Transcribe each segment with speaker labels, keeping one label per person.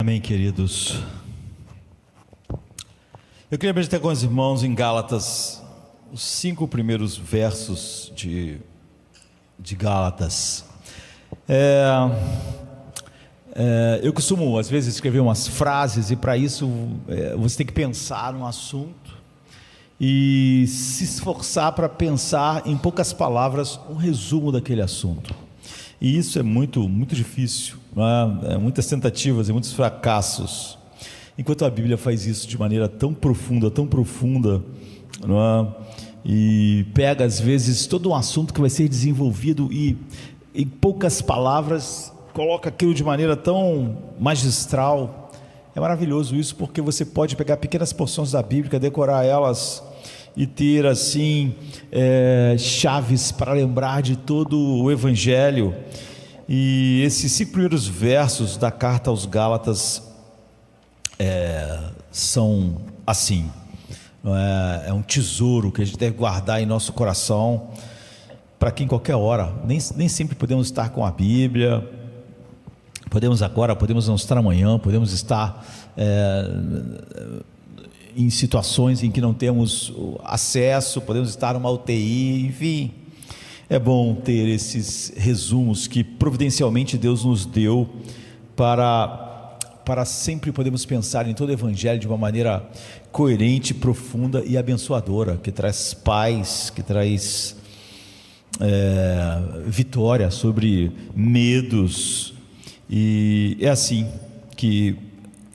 Speaker 1: Amém, queridos. Eu queria meditar com os irmãos em Gálatas, os 5 primeiros versos de Gálatas. Eu costumo, às vezes, escrever umas frases, e para isso você tem que pensar num assunto e se esforçar para pensar em poucas palavras um resumo daquele assunto. E isso é muito difícil, não é? Muitas tentativas e muitos fracassos, enquanto a Bíblia faz isso de maneira tão profunda, não é? E pega às vezes todo um assunto que vai ser desenvolvido e em poucas palavras coloca aquilo de maneira tão magistral. É maravilhoso isso, porque você pode pegar pequenas porções da Bíblia, decorar elas e ter assim chaves para lembrar de todo o Evangelho. E esses 5 primeiros versos da carta aos Gálatas são assim, não é? É um tesouro que a gente deve guardar em nosso coração, para que em qualquer hora, nem sempre podemos estar com a Bíblia, podemos não estar amanhã, podemos estar em situações em que não temos acesso, podemos estar numa UTI, enfim. É bom ter esses resumos que providencialmente Deus nos deu para sempre podermos pensar em todo o Evangelho de uma maneira coerente, profunda e abençoadora, que traz paz, que traz vitória sobre medos. E é assim que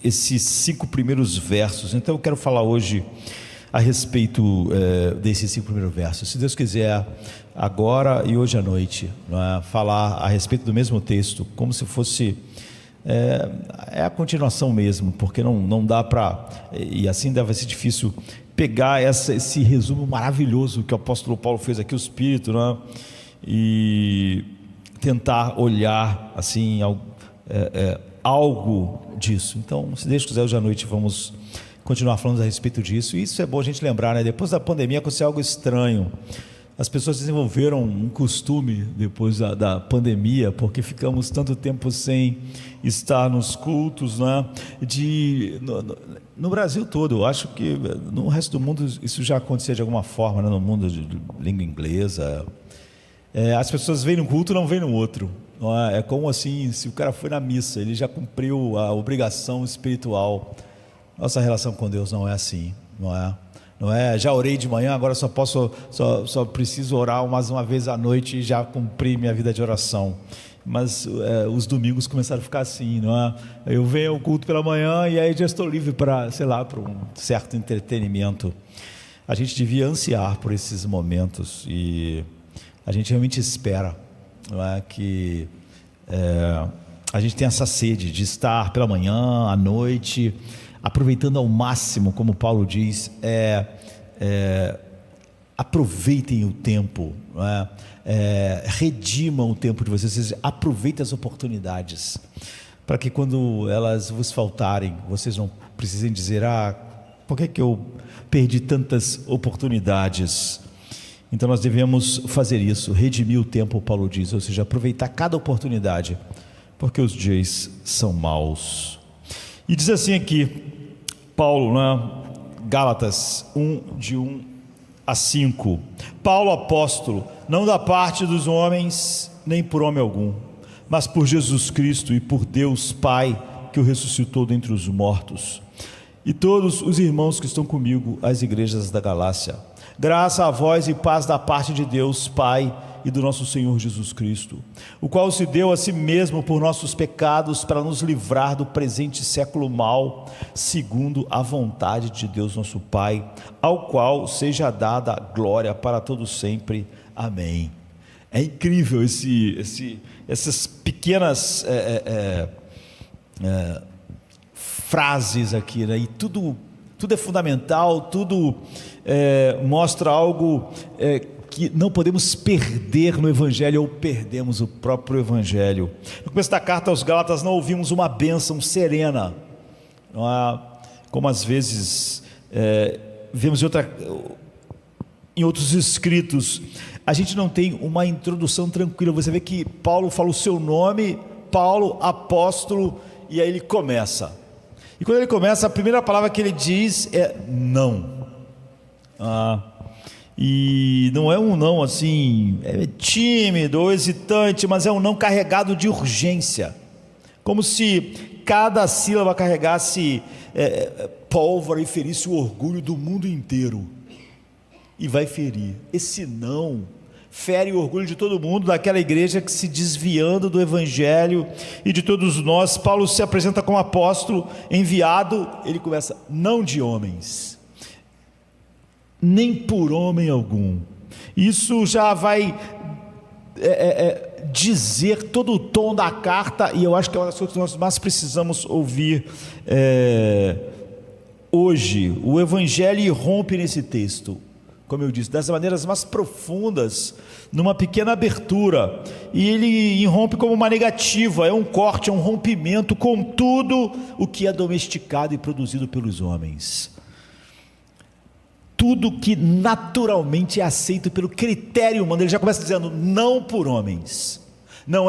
Speaker 1: esses 5 primeiros versos, então eu quero falar hoje a respeito desses 5 primeiros versos, se Deus quiser, agora e hoje à noite, falar a respeito do mesmo texto, como se fosse a continuação mesmo, porque não dá para, e assim deve ser difícil, pegar esse resumo maravilhoso que o apóstolo Paulo fez aqui, o Espírito, e tentar olhar assim algo disso. Então, se Deus quiser, hoje à noite vamos continuar falando a respeito disso. E isso é bom a gente lembrar, depois da pandemia aconteceu algo estranho. As pessoas desenvolveram um costume depois da pandemia, porque ficamos tanto tempo sem estar nos cultos, no Brasil todo. Eu acho que no resto do mundo isso já acontecia de alguma forma, no mundo de língua inglesa. As pessoas vêm no culto e não vêm no outro. É como assim, se o cara foi na missa, ele já cumpriu a obrigação espiritual. Nossa relação com Deus não é assim, não é, já orei de manhã, agora só preciso orar mais uma vez à noite e já cumpri minha vida de oração. Mas os domingos começaram a ficar assim, não é? Eu venho ao culto pela manhã e aí já estou livre para um certo entretenimento. A gente devia ansiar por esses momentos, e a gente realmente espera, não é, que a gente tenha essa sede de estar pela manhã, à noite, aproveitando ao máximo, como Paulo diz, aproveitem o tempo, redimam o tempo de vocês, aproveitem as oportunidades, para que quando elas vos faltarem, vocês não precisem dizer, por que eu perdi tantas oportunidades? Então nós devemos fazer isso, redimir o tempo, Paulo diz, ou seja, aproveitar cada oportunidade, porque os dias são maus. E diz assim aqui, Paulo, Gálatas 1, de 1 a 5, Paulo apóstolo, não da parte dos homens, nem por homem algum, mas por Jesus Cristo e por Deus Pai, que o ressuscitou dentre os mortos, e todos os irmãos que estão comigo, as igrejas da Galácia. Graça a vós e paz da parte de Deus Pai e do nosso Senhor Jesus Cristo, o qual se deu a si mesmo por nossos pecados, para nos livrar do presente século mau, segundo a vontade de Deus nosso Pai, ao qual seja dada a glória para todos sempre. Amém. É incrível essas pequenas frases aqui, e tudo é fundamental, tudo mostra algo que não podemos perder no Evangelho, ou perdemos o próprio Evangelho. No começo da carta aos Gálatas não ouvimos uma bênção serena, como às vezes vemos em outros escritos. A gente não tem uma introdução tranquila. Você vê que Paulo fala o seu nome, Paulo, apóstolo, e aí ele começa. E quando ele começa, a primeira palavra que ele diz é não. E não é um não assim, é tímido ou hesitante, mas é um não carregado de urgência, como se cada sílaba carregasse pólvora e ferisse o orgulho do mundo inteiro, e vai ferir. Esse não fere o orgulho de todo mundo, daquela igreja que se desviando do evangelho, e de todos nós. Paulo se apresenta como apóstolo enviado, ele começa, não de homens, nem por homem algum. Isso já vai dizer todo o tom da carta, e eu acho que é uma das coisas que nós mais precisamos ouvir hoje. O evangelho irrompe nesse texto, como eu disse, das maneiras mais profundas, numa pequena abertura, e ele irrompe como uma negativa, é um corte, é um rompimento com tudo o que é domesticado e produzido pelos homens, tudo que naturalmente é aceito pelo critério humano. Ele já começa dizendo, não por homens, não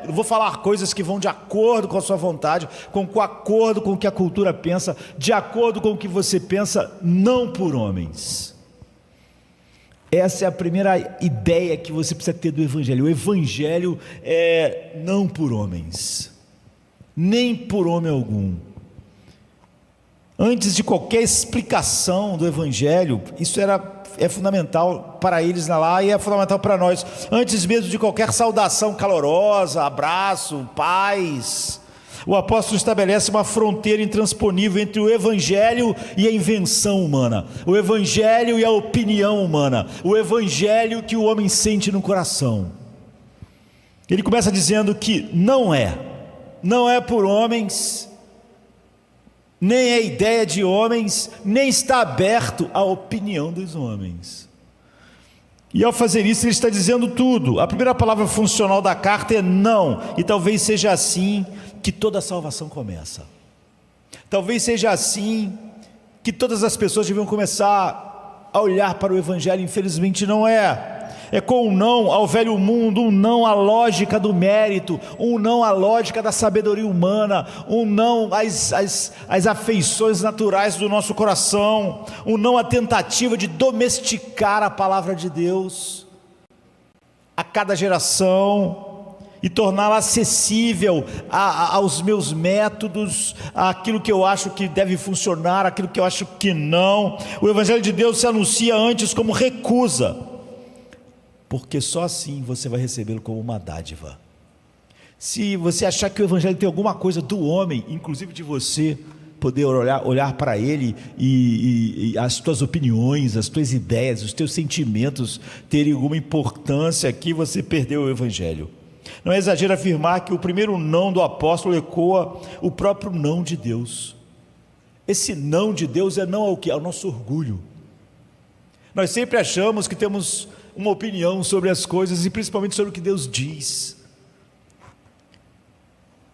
Speaker 1: vou falar coisas que vão de acordo com a sua vontade, com acordo com o que a cultura pensa, de acordo com o que você pensa, não por homens. Essa é a primeira ideia que você precisa ter do evangelho. O evangelho é não por homens, nem por homem algum. Antes de qualquer explicação do evangelho, isso é fundamental para eles lá e é fundamental para nós. Antes mesmo de qualquer saudação calorosa, abraço, paz, o apóstolo estabelece uma fronteira intransponível entre o evangelho e a invenção humana, o evangelho e a opinião humana, o evangelho que o homem sente no coração. Ele começa dizendo que não é por homens, nem é ideia de homens, nem está aberto à opinião dos homens. E ao fazer isso ele está dizendo tudo. A primeira palavra funcional da carta é não, e talvez seja assim que toda a salvação começa. Talvez seja assim que todas as pessoas deviam começar a olhar para o evangelho. Infelizmente não é. É com um não ao velho mundo, um não à lógica do mérito, um não à lógica da sabedoria humana, um não às afeições naturais do nosso coração, um não à tentativa de domesticar a palavra de Deus a cada geração e torná-la acessível aos meus métodos, àquilo que eu acho que deve funcionar, aquilo que eu acho que não. O evangelho de Deus se anuncia antes como recusa, porque só assim você vai recebê-lo como uma dádiva. Se você achar que o evangelho tem alguma coisa do homem, inclusive de você poder olhar para ele e as tuas opiniões, as tuas ideias, os teus sentimentos terem alguma importância, aqui você perdeu o evangelho. Não é exagero afirmar que o primeiro não do apóstolo ecoa o próprio não de Deus. Esse não de Deus é não ao quê? Ao nosso orgulho. Nós sempre achamos que temos uma opinião sobre as coisas e principalmente sobre o que Deus diz.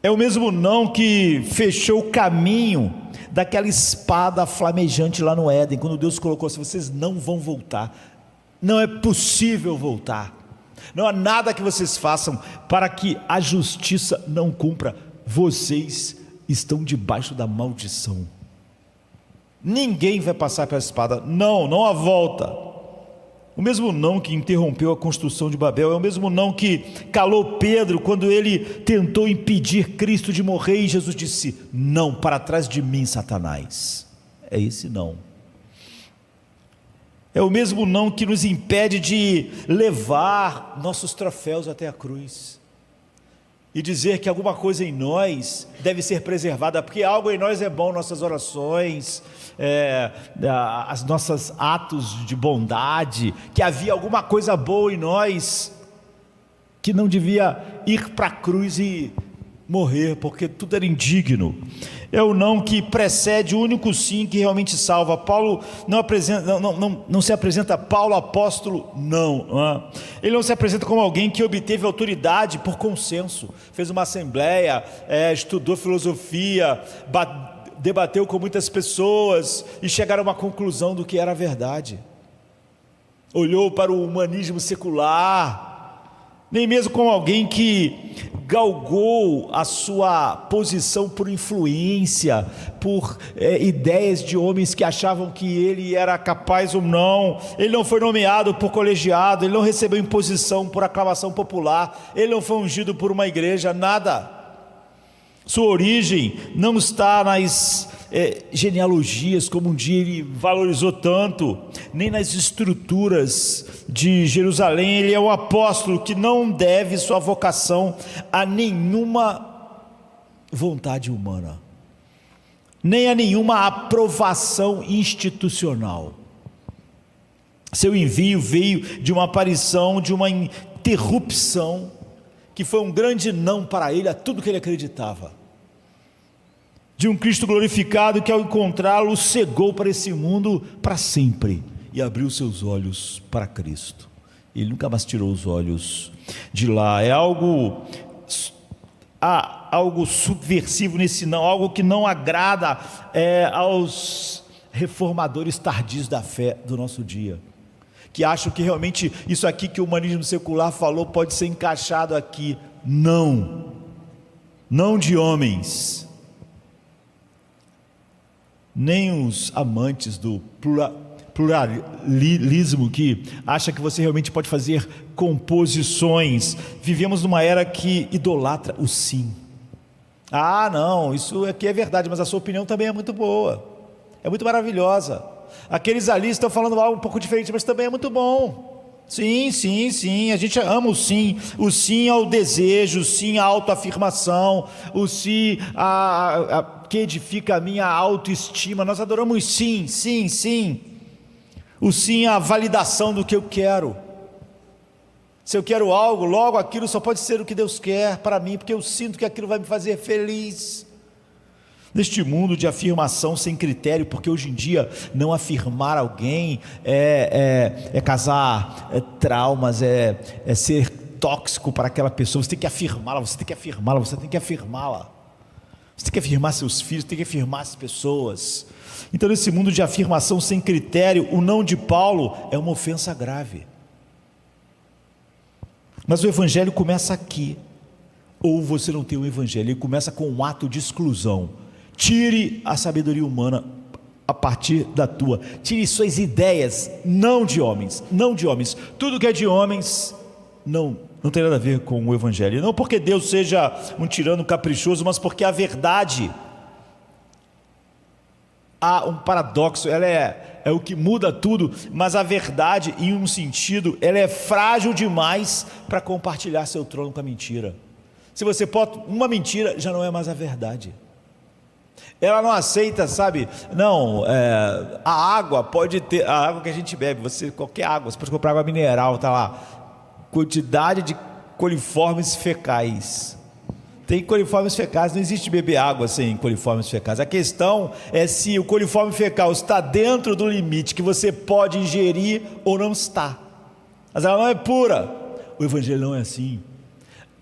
Speaker 1: É o mesmo não que fechou o caminho daquela espada flamejante lá no Éden, quando Deus colocou assim: vocês não vão voltar, não é possível voltar, não há nada que vocês façam para que a justiça não cumpra, vocês estão debaixo da maldição, ninguém vai passar pela espada, não há volta. O mesmo não que interrompeu a construção de Babel é o mesmo não que calou Pedro quando ele tentou impedir Cristo de morrer e Jesus disse: não, para trás de mim, Satanás. É esse não. É o mesmo não que nos impede de levar nossos troféus até a cruz e dizer que alguma coisa em nós deve ser preservada, porque algo em nós é bom, nossas orações, as nossos atos de bondade, que havia alguma coisa boa em nós que não devia ir para a cruz e morrer, porque tudo era indigno. É o não que precede o único sim que realmente salva. Paulo não se apresenta Paulo apóstolo, não. Ele não se apresenta como alguém que obteve autoridade por consenso, fez uma assembleia, estudou filosofia, debateu com muitas pessoas e chegaram a uma conclusão do que era a verdade. Olhou para o humanismo secular nem mesmo como alguém que galgou a sua posição por influência, por ideias de homens que achavam que ele era capaz ou não. Ele não foi nomeado por colegiado, ele não recebeu imposição por aclamação popular, ele não foi ungido por uma igreja, nada. Sua origem não está nas genealogias, como um dia ele valorizou tanto, nem nas estruturas de Jerusalém. Ele é o apóstolo que não deve sua vocação a nenhuma vontade humana, nem a nenhuma aprovação institucional. Seu envio veio de uma aparição, de uma interrupção, que foi um grande não para ele a tudo que ele acreditava, de um Cristo glorificado que ao encontrá-lo cegou para esse mundo para sempre e abriu seus olhos para Cristo. Ele nunca mais tirou os olhos de lá. Há algo subversivo nesse não, algo que não agrada aos reformadores tardios da fé do nosso dia, que acham que realmente isso aqui que o humanismo secular falou pode ser encaixado aqui. Não de homens, nem os amantes do pluralismo que acha que você realmente pode fazer composições. Vivemos numa era que idolatra o sim. Não, isso aqui é verdade, mas a sua opinião também é muito boa, é muito maravilhosa. Aqueles ali estão falando algo um pouco diferente, mas também é muito bom. Sim, a gente ama o sim ao desejo, o sim à autoafirmação, o sim que edifica a minha autoestima. Nós adoramos sim, o sim à validação do que eu quero. Se eu quero algo, logo aquilo só pode ser o que Deus quer para mim, porque eu sinto que aquilo vai me fazer feliz. Neste mundo de afirmação sem critério, porque hoje em dia não afirmar alguém é causar traumas, é ser tóxico para aquela pessoa. Você tem que afirmá-la, você tem que afirmar seus filhos, tem que afirmar as pessoas. Então, nesse mundo de afirmação sem critério, o não de Paulo é uma ofensa grave. Mas o evangelho começa aqui. Ou você não tem um evangelho, ele começa com um ato de exclusão. Tire a sabedoria humana a partir da tua, tire suas ideias, não de homens, tudo que é de homens não tem nada a ver com o evangelho. Não porque Deus seja um tirano caprichoso, mas porque a verdade, há um paradoxo, ela é o que muda tudo, mas a verdade, em um sentido, ela é frágil demais para compartilhar seu trono com a mentira. Se você bota uma mentira, já não é mais a verdade. Ela não aceita, sabe? Não, a água pode ter, a água que a gente bebe, qualquer água, você pode comprar água mineral, tá lá, quantidade de coliformes fecais. Tem coliformes fecais, não existe beber água sem coliformes fecais. A questão é se o coliforme fecal está dentro do limite que você pode ingerir ou não está. Mas ela não é pura. O evangelho não é assim.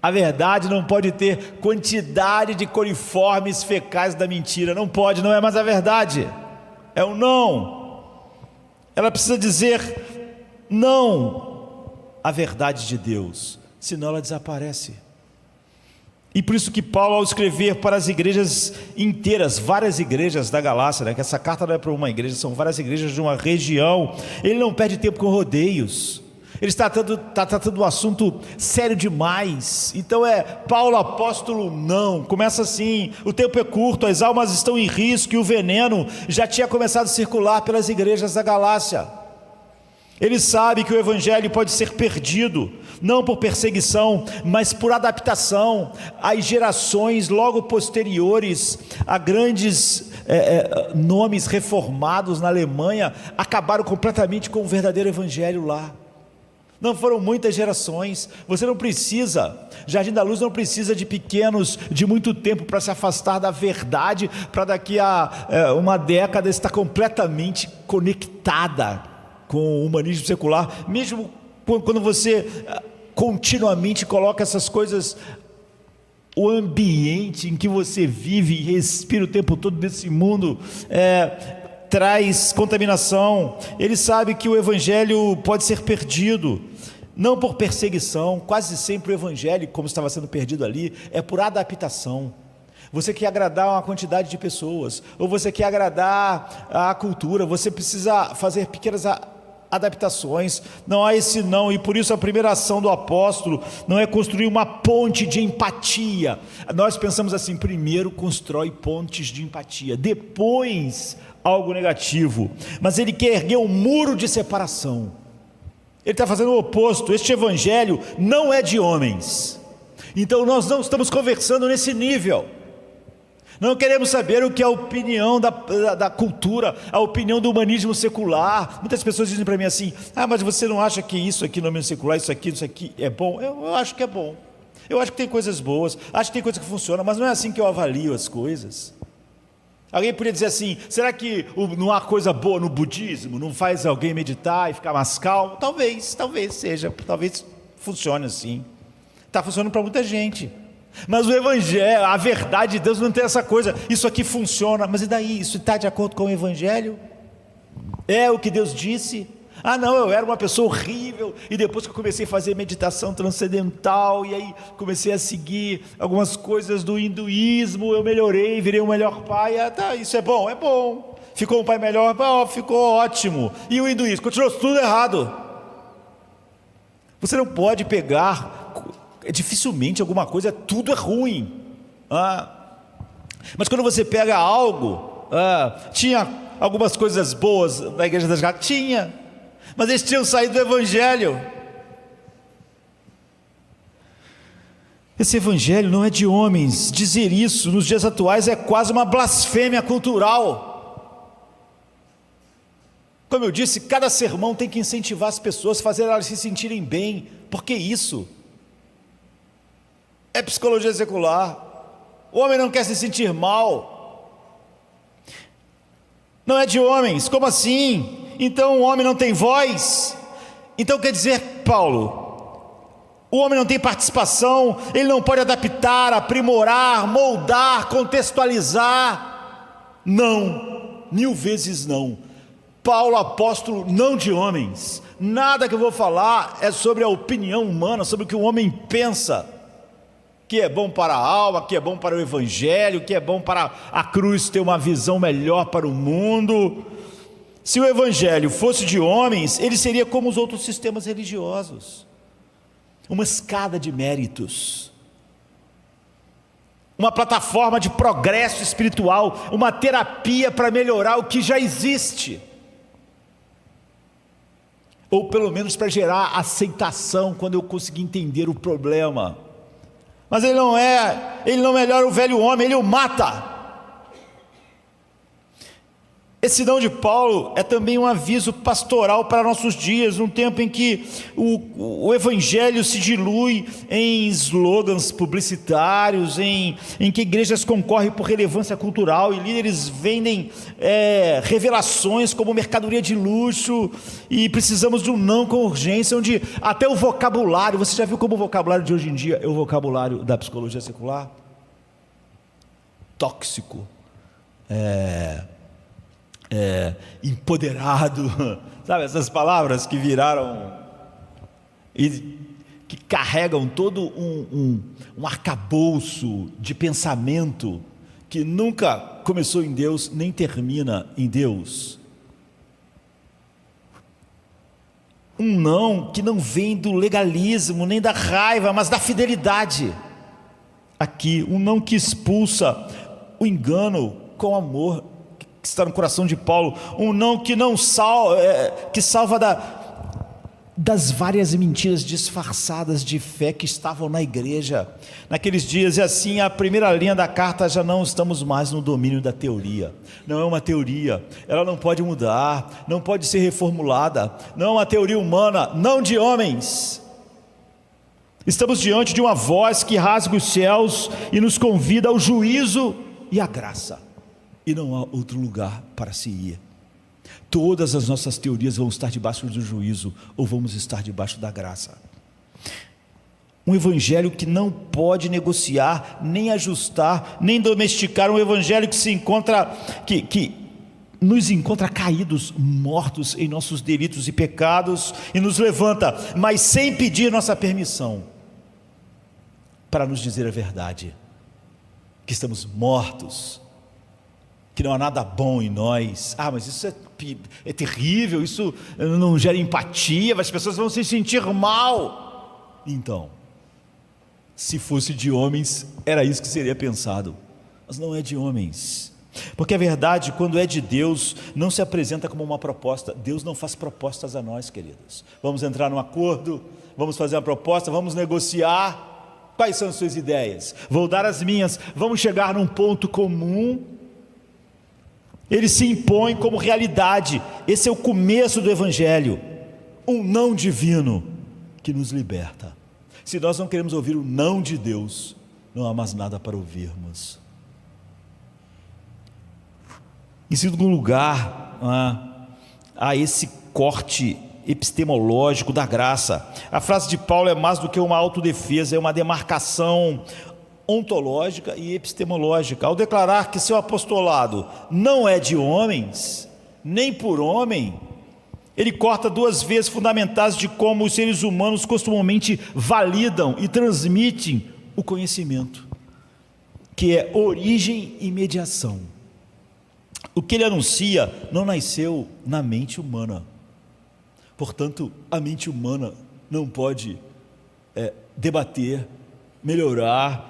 Speaker 1: A verdade não pode ter quantidade de coliformes fecais da mentira. Não pode, não é mais a verdade. É um não. Ela precisa dizer não à verdade de Deus, senão ela desaparece. E por isso que Paulo, ao escrever para as igrejas inteiras, várias igrejas da Galácia, que essa carta não é para uma igreja, são várias igrejas de uma região, ele não perde tempo com rodeios. Ele está tratando um assunto sério demais. Então Paulo apóstolo não, começa assim, o tempo é curto, as almas estão em risco e o veneno já tinha começado a circular pelas igrejas da Galácia. Ele sabe que o evangelho pode ser perdido, não por perseguição, mas por adaptação. As gerações logo posteriores a grandes nomes reformados na Alemanha acabaram completamente com o verdadeiro evangelho lá. Não foram muitas gerações. Você não precisa, Jardim da Luz não precisa de pequenos de muito tempo para se afastar da verdade, para daqui a uma década estar completamente conectada com o humanismo secular. Mesmo quando você continuamente coloca essas coisas, o ambiente em que você vive e respira o tempo todo desse mundo traz contaminação. Ele sabe que o evangelho pode ser perdido. não por perseguição. Quase sempre o evangelho, como estava sendo perdido ali, é por adaptação. Você quer agradar uma quantidade de pessoas, ou você quer agradar a cultura, você precisa fazer pequenas adaptações. Não há esse não, e por isso a primeira ação do apóstolo não é construir uma ponte de empatia. Nós pensamos assim: primeiro constrói pontes de empatia, depois algo negativo. Mas ele quer erguer um muro de separação. Ele está fazendo o oposto. Este evangelho não é de homens, então nós não estamos conversando nesse nível. Não queremos saber o que é a opinião da cultura, a opinião do humanismo secular. Muitas pessoas dizem para mim assim: mas você não acha que isso aqui no humanismo secular, isso aqui é bom? Eu acho que é bom. Eu acho que tem coisas boas, acho que tem coisas que funcionam, mas não é assim que eu avalio as coisas. Alguém poderia dizer assim: será que não há coisa boa no budismo? Não faz alguém meditar e ficar mais calmo? Talvez seja, talvez funcione assim. Está funcionando para muita gente. Mas o evangelho, a verdade de Deus não tem essa coisa: isso aqui funciona, mas e daí? Isso está de acordo com o evangelho? É o que Deus disse? Não, eu era uma pessoa horrível, e depois que eu comecei a fazer meditação transcendental, e aí comecei a seguir algumas coisas do hinduísmo, eu melhorei, virei um melhor pai. Isso é bom? É bom. Ficou um pai melhor? Ficou ótimo. E o hinduísmo? Continuou tudo errado. Você não pode pegar... dificilmente alguma coisa, tudo é ruim. Mas quando você pega algo, tinha algumas coisas boas na igreja das Gálatas, tinha, mas eles tinham saído do evangelho. Esse evangelho não é de homens. Dizer isso nos dias atuais é quase uma blasfêmia cultural. Como eu disse, cada sermão tem que incentivar as pessoas, fazer elas se sentirem bem. Por que isso? É psicologia secular. O homem não quer se sentir mal. Não é de homens. Como assim? Então o homem não tem voz? Então quer dizer, Paulo, o homem não tem participação, ele não pode adaptar, aprimorar, moldar, contextualizar? Não, 1000 vezes não. Paulo, apóstolo não de homens. Nada que eu vou falar é sobre a opinião humana, sobre o que o homem pensa, que é bom para a alma, que é bom para o evangelho, que é bom para a cruz ter uma visão melhor para o mundo. Se o evangelho fosse de homens, ele seria como os outros sistemas religiosos, uma escada de méritos, uma plataforma de progresso espiritual, uma terapia para melhorar o que já existe, ou pelo menos para gerar aceitação quando eu conseguir entender o problema. Mas ele não melhora o velho homem, ele o mata. Esse não de Paulo é também um aviso pastoral para nossos dias, num tempo em que o evangelho se dilui em slogans publicitários, em que igrejas concorrem por relevância cultural e líderes vendem revelações como mercadoria de luxo, e precisamos de um não com urgência, onde até o vocabulário, você já viu como o vocabulário de hoje em dia é o vocabulário da psicologia secular? Tóxico, empoderado, sabe, essas palavras que viraram e que carregam todo um arcabouço de pensamento que nunca começou em Deus, nem termina em Deus. Um não que não vem do legalismo, nem da raiva, mas da fidelidade. Aqui, um não que expulsa o engano com amor, que está no coração de Paulo. Um não que salva das várias mentiras disfarçadas de fé que estavam na igreja naqueles dias. E assim, a primeira linha da carta: já não estamos mais no domínio da teoria. Não é uma teoria, ela não pode mudar, não pode ser reformulada, não é uma teoria humana, não de homens. Estamos diante de uma voz que rasga os céus e nos convida ao juízo e à graça, e não há outro lugar para se ir. Todas as nossas teorias vão estar debaixo do juízo, ou vamos estar debaixo da graça. Um evangelho que não pode negociar, nem ajustar, nem domesticar. Um evangelho que se encontra, que nos encontra caídos, mortos em nossos delitos e pecados, e nos levanta, mas sem pedir nossa permissão, para nos dizer a verdade, que estamos mortos, que não há nada bom em nós. Mas isso é terrível, isso não gera empatia, as pessoas vão se sentir mal. Então, se fosse de homens, era isso que seria pensado, mas não é de homens, porque a verdade, quando é de Deus, não se apresenta como uma proposta. Deus não faz propostas a nós, queridos. Vamos entrar num acordo, vamos fazer uma proposta, vamos negociar. Quais são as suas ideias? Vou dar as minhas, vamos chegar num ponto comum. Ele se impõe como realidade. Esse é o começo do Evangelho, um não divino que nos liberta. Se nós não queremos ouvir o não de Deus, não há mais nada para ouvirmos. Em segundo lugar, há esse corte epistemológico da graça. A frase de Paulo é mais do que uma autodefesa, é uma demarcação ontológica e epistemológica. Ao declarar que seu apostolado não é de homens, nem por homem, ele corta duas vezes fundamentais de como os seres humanos costumemente validam e transmitem o conhecimento, que é origem e mediação. O que ele anuncia não nasceu na mente humana, portanto a mente humana não pode debater, melhorar.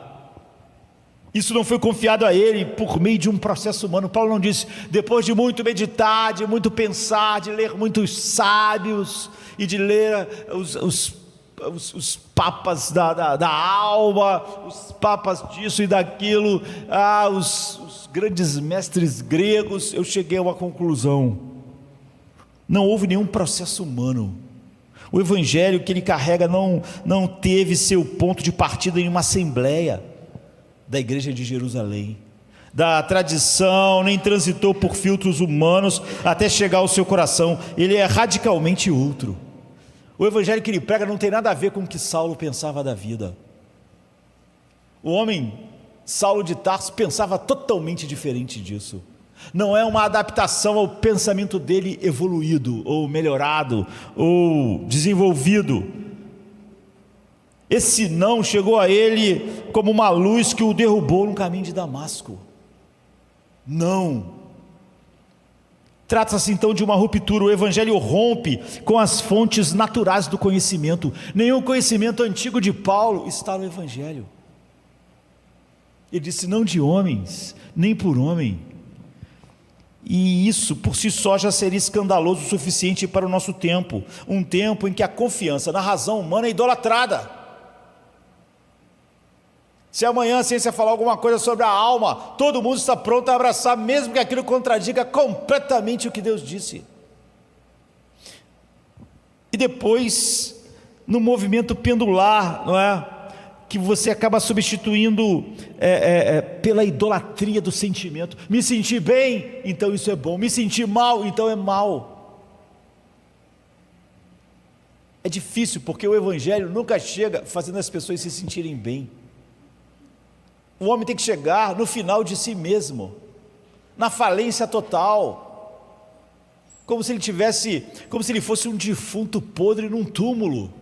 Speaker 1: Isso não foi confiado a ele por meio de um processo humano. Paulo não disse, depois de muito meditar, de muito pensar, de ler muitos sábios e de ler os papas da alma, os papas disso e daquilo, os grandes mestres gregos, eu cheguei a uma conclusão. Não houve nenhum processo humano. O evangelho que ele carrega não teve seu ponto de partida em uma assembleia da igreja de Jerusalém, da tradição, nem transitou por filtros humanos até chegar ao seu coração. Ele é radicalmente outro. O evangelho que ele prega não tem nada a ver com o que Saulo pensava da vida. O homem Saulo de Tarso pensava totalmente diferente disso. Não é uma adaptação ao pensamento dele evoluído, ou melhorado, ou desenvolvido. Esse não chegou a ele como uma luz que o derrubou no caminho de Damasco. Não. Trata-se então de uma ruptura. O evangelho rompe com as fontes naturais do conhecimento. Nenhum conhecimento antigo de Paulo está no evangelho. Ele disse, não de homens, nem por homem. E isso por si só já seria escandaloso o suficiente para o nosso tempo. Um tempo em que a confiança na razão humana é idolatrada. Se amanhã a ciência falar alguma coisa sobre a alma, todo mundo está pronto a abraçar, mesmo que aquilo contradiga completamente o que Deus disse. E depois, no movimento pendular, não é? Que você acaba substituindo pela idolatria do sentimento. Me senti bem, então isso é bom. Me senti mal, então é mal. É difícil, porque o evangelho nunca chega fazendo as pessoas se sentirem bem. O homem tem que chegar no final de si mesmo, na falência total, como se ele fosse um defunto podre num túmulo.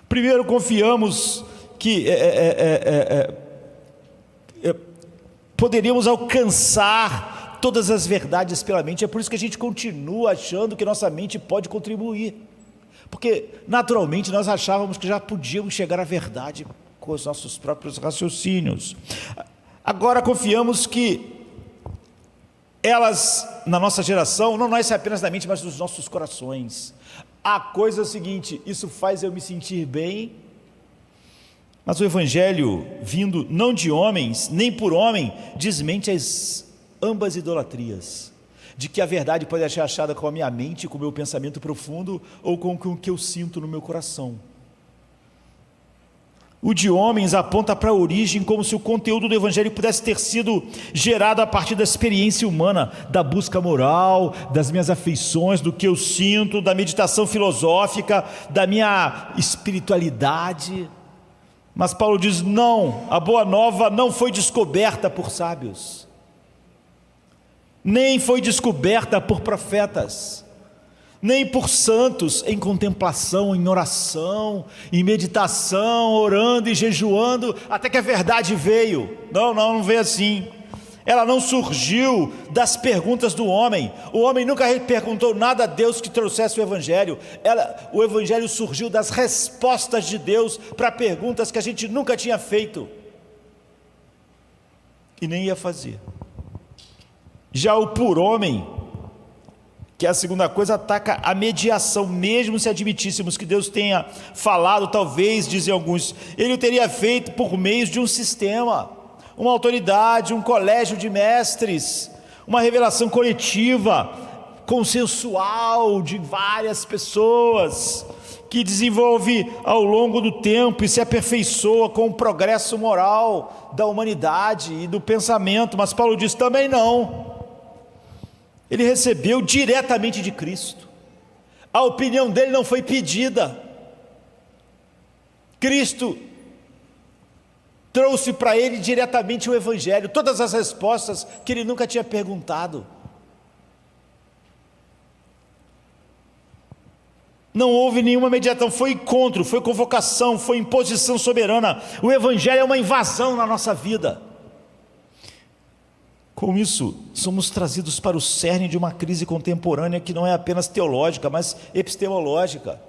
Speaker 1: Primeiro confiamos que poderíamos alcançar todas as verdades pela mente. É por isso que a gente continua achando que nossa mente pode contribuir, porque naturalmente nós achávamos que já podíamos chegar à verdade com os nossos próprios raciocínios. Agora confiamos que elas, na nossa geração, não nascem apenas da mente, mas dos nossos corações. A coisa é o seguinte, isso faz eu me sentir bem, mas o evangelho, vindo não de homens, nem por homem, desmente ambas idolatrias, de que a verdade pode ser achada com a minha mente, com o meu pensamento profundo, ou com o que eu sinto no meu coração. O de homens aponta para a origem, como se o conteúdo do evangelho pudesse ter sido gerado a partir da experiência humana, da busca moral, das minhas afeições, do que eu sinto, da meditação filosófica, da minha espiritualidade. Mas Paulo diz, não, a boa nova não foi descoberta por sábios. nem foi descoberta por profetas, nem por santos em contemplação, em oração, em meditação, orando e jejuando, até que a verdade veio. Não veio assim. Ela não surgiu das perguntas do homem. O homem nunca perguntou nada a Deus que trouxesse o Evangelho. O Evangelho surgiu das respostas de Deus para perguntas que a gente nunca tinha feito e nem ia fazer. Já o por homem, que é a segunda coisa, ataca a mediação. Mesmo se admitíssemos que Deus tenha falado, talvez, dizem alguns, ele o teria feito por meio de um sistema, uma autoridade, um colégio de mestres, uma revelação coletiva, consensual, de várias pessoas, que desenvolve ao longo do tempo e se aperfeiçoa com o progresso moral da humanidade e do pensamento. Mas Paulo diz também não. Ele recebeu diretamente de Cristo. A opinião dele não foi pedida. Cristo trouxe para ele diretamente o Evangelho, todas as respostas que ele nunca tinha perguntado. Não houve nenhuma mediação, foi encontro, foi convocação, foi imposição soberana. O Evangelho é uma invasão na nossa vida. Com isso, somos trazidos para o cerne de uma crise contemporânea que não é apenas teológica, mas epistemológica.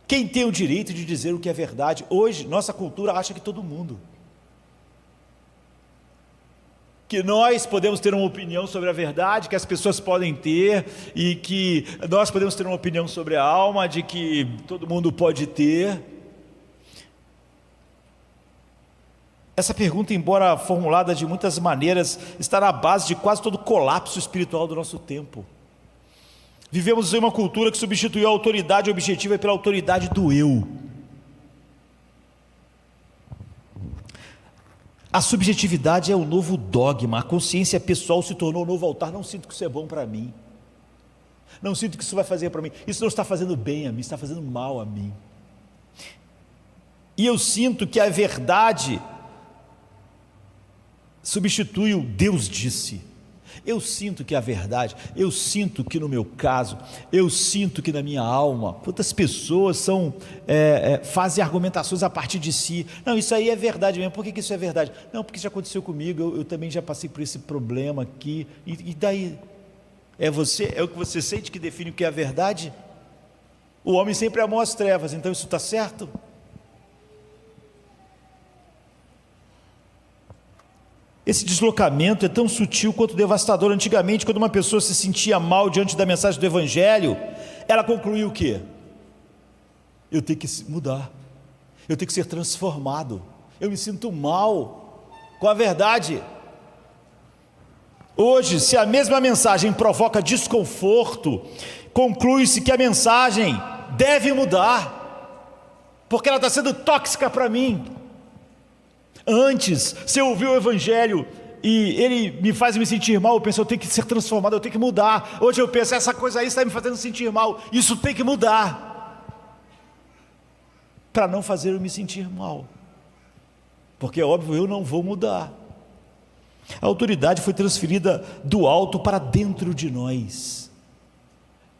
Speaker 1: Quem tem o direito de dizer o que é verdade? Hoje, nossa cultura acha que todo mundo. Que nós podemos ter uma opinião sobre a verdade, que as pessoas podem ter, e que nós podemos ter uma opinião sobre a alma, de que todo mundo pode ter. Essa pergunta, embora formulada de muitas maneiras, está na base de quase todo o colapso espiritual do nosso tempo. Vivemos em uma cultura que substituiu a autoridade objetiva pela autoridade do eu. A subjetividade é o novo dogma, a consciência pessoal se tornou o novo altar. Não sinto que isso é bom para mim, não sinto que isso vai fazer para mim, isso não está fazendo bem a mim, está fazendo mal a mim. E eu sinto que a verdade substitui o Deus disse. Eu sinto que a verdade, eu sinto que no meu caso, eu sinto que na minha alma, quantas pessoas fazem argumentações a partir de si. Não, isso aí é verdade mesmo. Por que isso é verdade? Não, porque isso já aconteceu comigo, eu também já passei por esse problema aqui. E daí? É o que você sente que define o que é a verdade? O homem sempre amou as trevas, então isso está certo? Esse deslocamento é tão sutil quanto devastador. Antigamente, quando uma pessoa se sentia mal diante da mensagem do Evangelho, ela concluía o quê? Eu tenho que mudar, eu tenho que ser transformado, eu me sinto mal com a verdade. Hoje, se a mesma mensagem provoca desconforto, conclui-se que a mensagem deve mudar, porque ela está sendo tóxica para mim. Antes, se eu ouvir o Evangelho e ele me faz me sentir mal, eu penso, eu tenho que ser transformado, eu tenho que mudar. Hoje eu penso, essa coisa aí está me fazendo sentir mal, isso tem que mudar, para não fazer eu me sentir mal, porque é óbvio, eu não vou mudar. A autoridade foi transferida do alto para dentro de nós.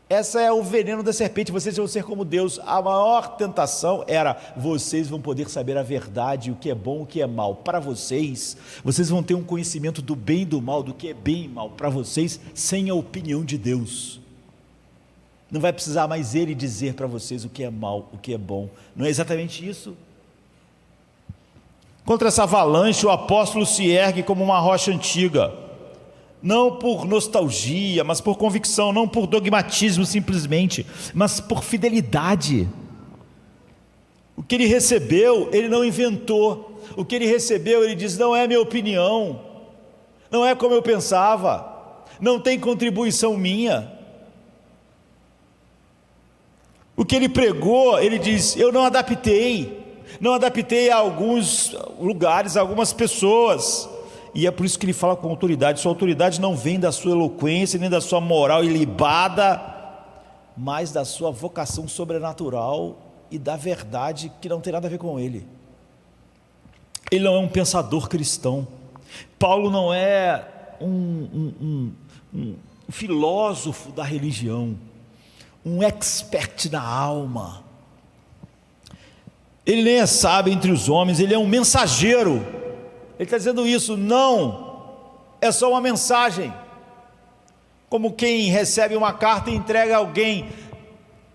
Speaker 1: Essa é o veneno da serpente, vocês vão ser como Deus. A maior tentação era, vocês vão poder saber a verdade, o que é bom, o que é mal. Para vocês vão ter um conhecimento do bem e do mal, do que é bem e mal, para vocês, sem a opinião de Deus. Não vai precisar mais Ele dizer para vocês o que é mal, o que é bom. Não é exatamente isso? Contra essa avalanche, o apóstolo se ergue como uma rocha antiga, não por nostalgia, mas por convicção, não por dogmatismo simplesmente, mas por fidelidade. O que ele recebeu, ele não inventou. O que ele recebeu, ele diz, não é minha opinião, não é como eu pensava, não tem contribuição minha. O que ele pregou, ele diz, eu não adaptei a alguns lugares, a algumas pessoas. E é por isso que ele fala com autoridade. Sua autoridade não vem da sua eloquência, nem da sua moral ilibada, mas da sua vocação sobrenatural e da verdade que não tem nada a ver com ele. Ele não é um pensador cristão. Paulo não é um filósofo da religião, um expert na alma. Ele nem é sábio entre os homens, ele é um mensageiro. Ele está dizendo isso, não, é só uma mensagem, como quem recebe uma carta e entrega a alguém.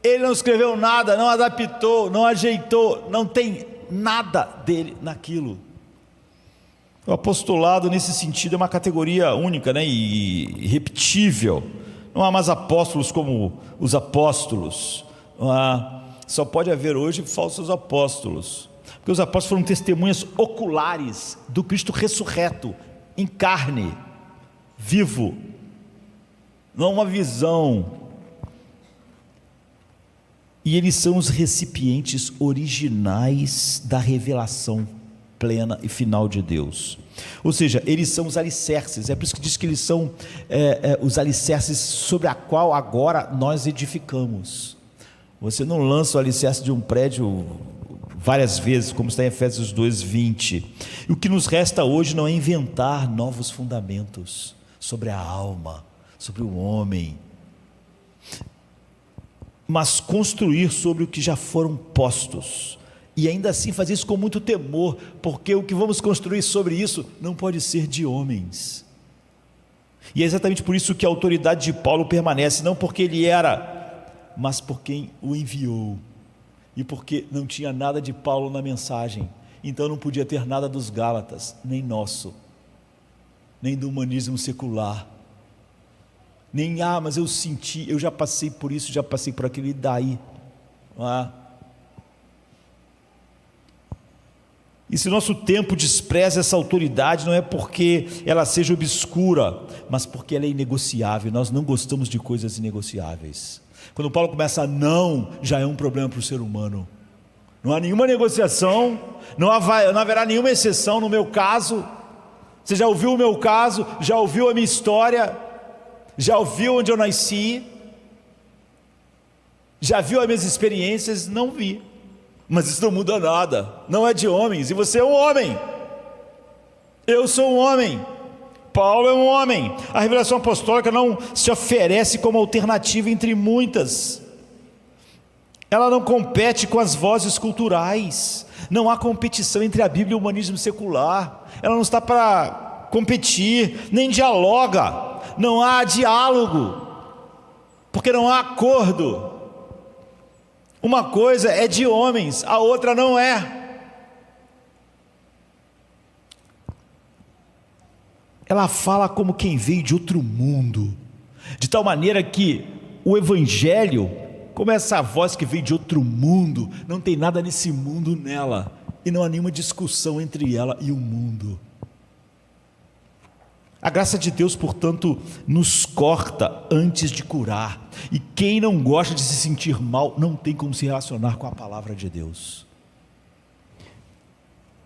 Speaker 1: Ele não escreveu nada, não adaptou, não ajeitou, não tem nada dele naquilo. O apostolado, nesse sentido, é uma categoria única, né, e irrepetível. Não há mais apóstolos como os apóstolos. Só pode haver hoje falsos apóstolos, porque os apóstolos foram testemunhas oculares do Cristo ressurreto, em carne, vivo, não uma visão. E eles são os recipientes originais da revelação plena e final de Deus. Ou seja, eles são os alicerces. É por isso que diz que eles são os alicerces sobre a qual agora nós edificamos. Você não lança o alicerce de um prédio várias vezes, como está em Efésios 2:20. E o que nos resta hoje não é inventar novos fundamentos sobre a alma, sobre o homem, mas construir sobre o que já foram postos, e ainda assim fazer isso com muito temor, porque o que vamos construir sobre isso não pode ser de homens. E é exatamente por isso que a autoridade de Paulo permanece, não porque ele era, mas por quem o enviou, e porque não tinha nada de Paulo na mensagem, então não podia ter nada dos Gálatas, nem nosso, nem do humanismo secular, nem, mas eu senti, eu já passei por isso, já passei por aquilo, e daí? E se nosso tempo despreza essa autoridade, não é porque ela seja obscura, mas porque ela é inegociável. Nós não gostamos de coisas inegociáveis. Quando Paulo começa a não, já é um problema para o ser humano. Não há nenhuma negociação, não haverá nenhuma exceção no meu caso. Você já ouviu o meu caso, já ouviu a minha história, já ouviu onde eu nasci, já viu as minhas experiências? Não vi, mas isso não muda nada, não é de homens, e você é um homem, eu sou um homem, Paulo é um homem. A revelação apostólica não se oferece como alternativa entre muitas, ela não compete com as vozes culturais, não há competição entre a Bíblia e o humanismo secular, ela não está para competir, nem dialoga, não há diálogo, porque não há acordo. Uma coisa é de homens, a outra não é. Ela fala como quem veio de outro mundo, de tal maneira que o Evangelho, como essa voz que veio de outro mundo, não tem nada nesse mundo nela, e não há nenhuma discussão entre ela e o mundo. A graça de Deus, portanto, nos corta antes de curar, e quem não gosta de se sentir mal, não tem como se relacionar com a palavra de Deus.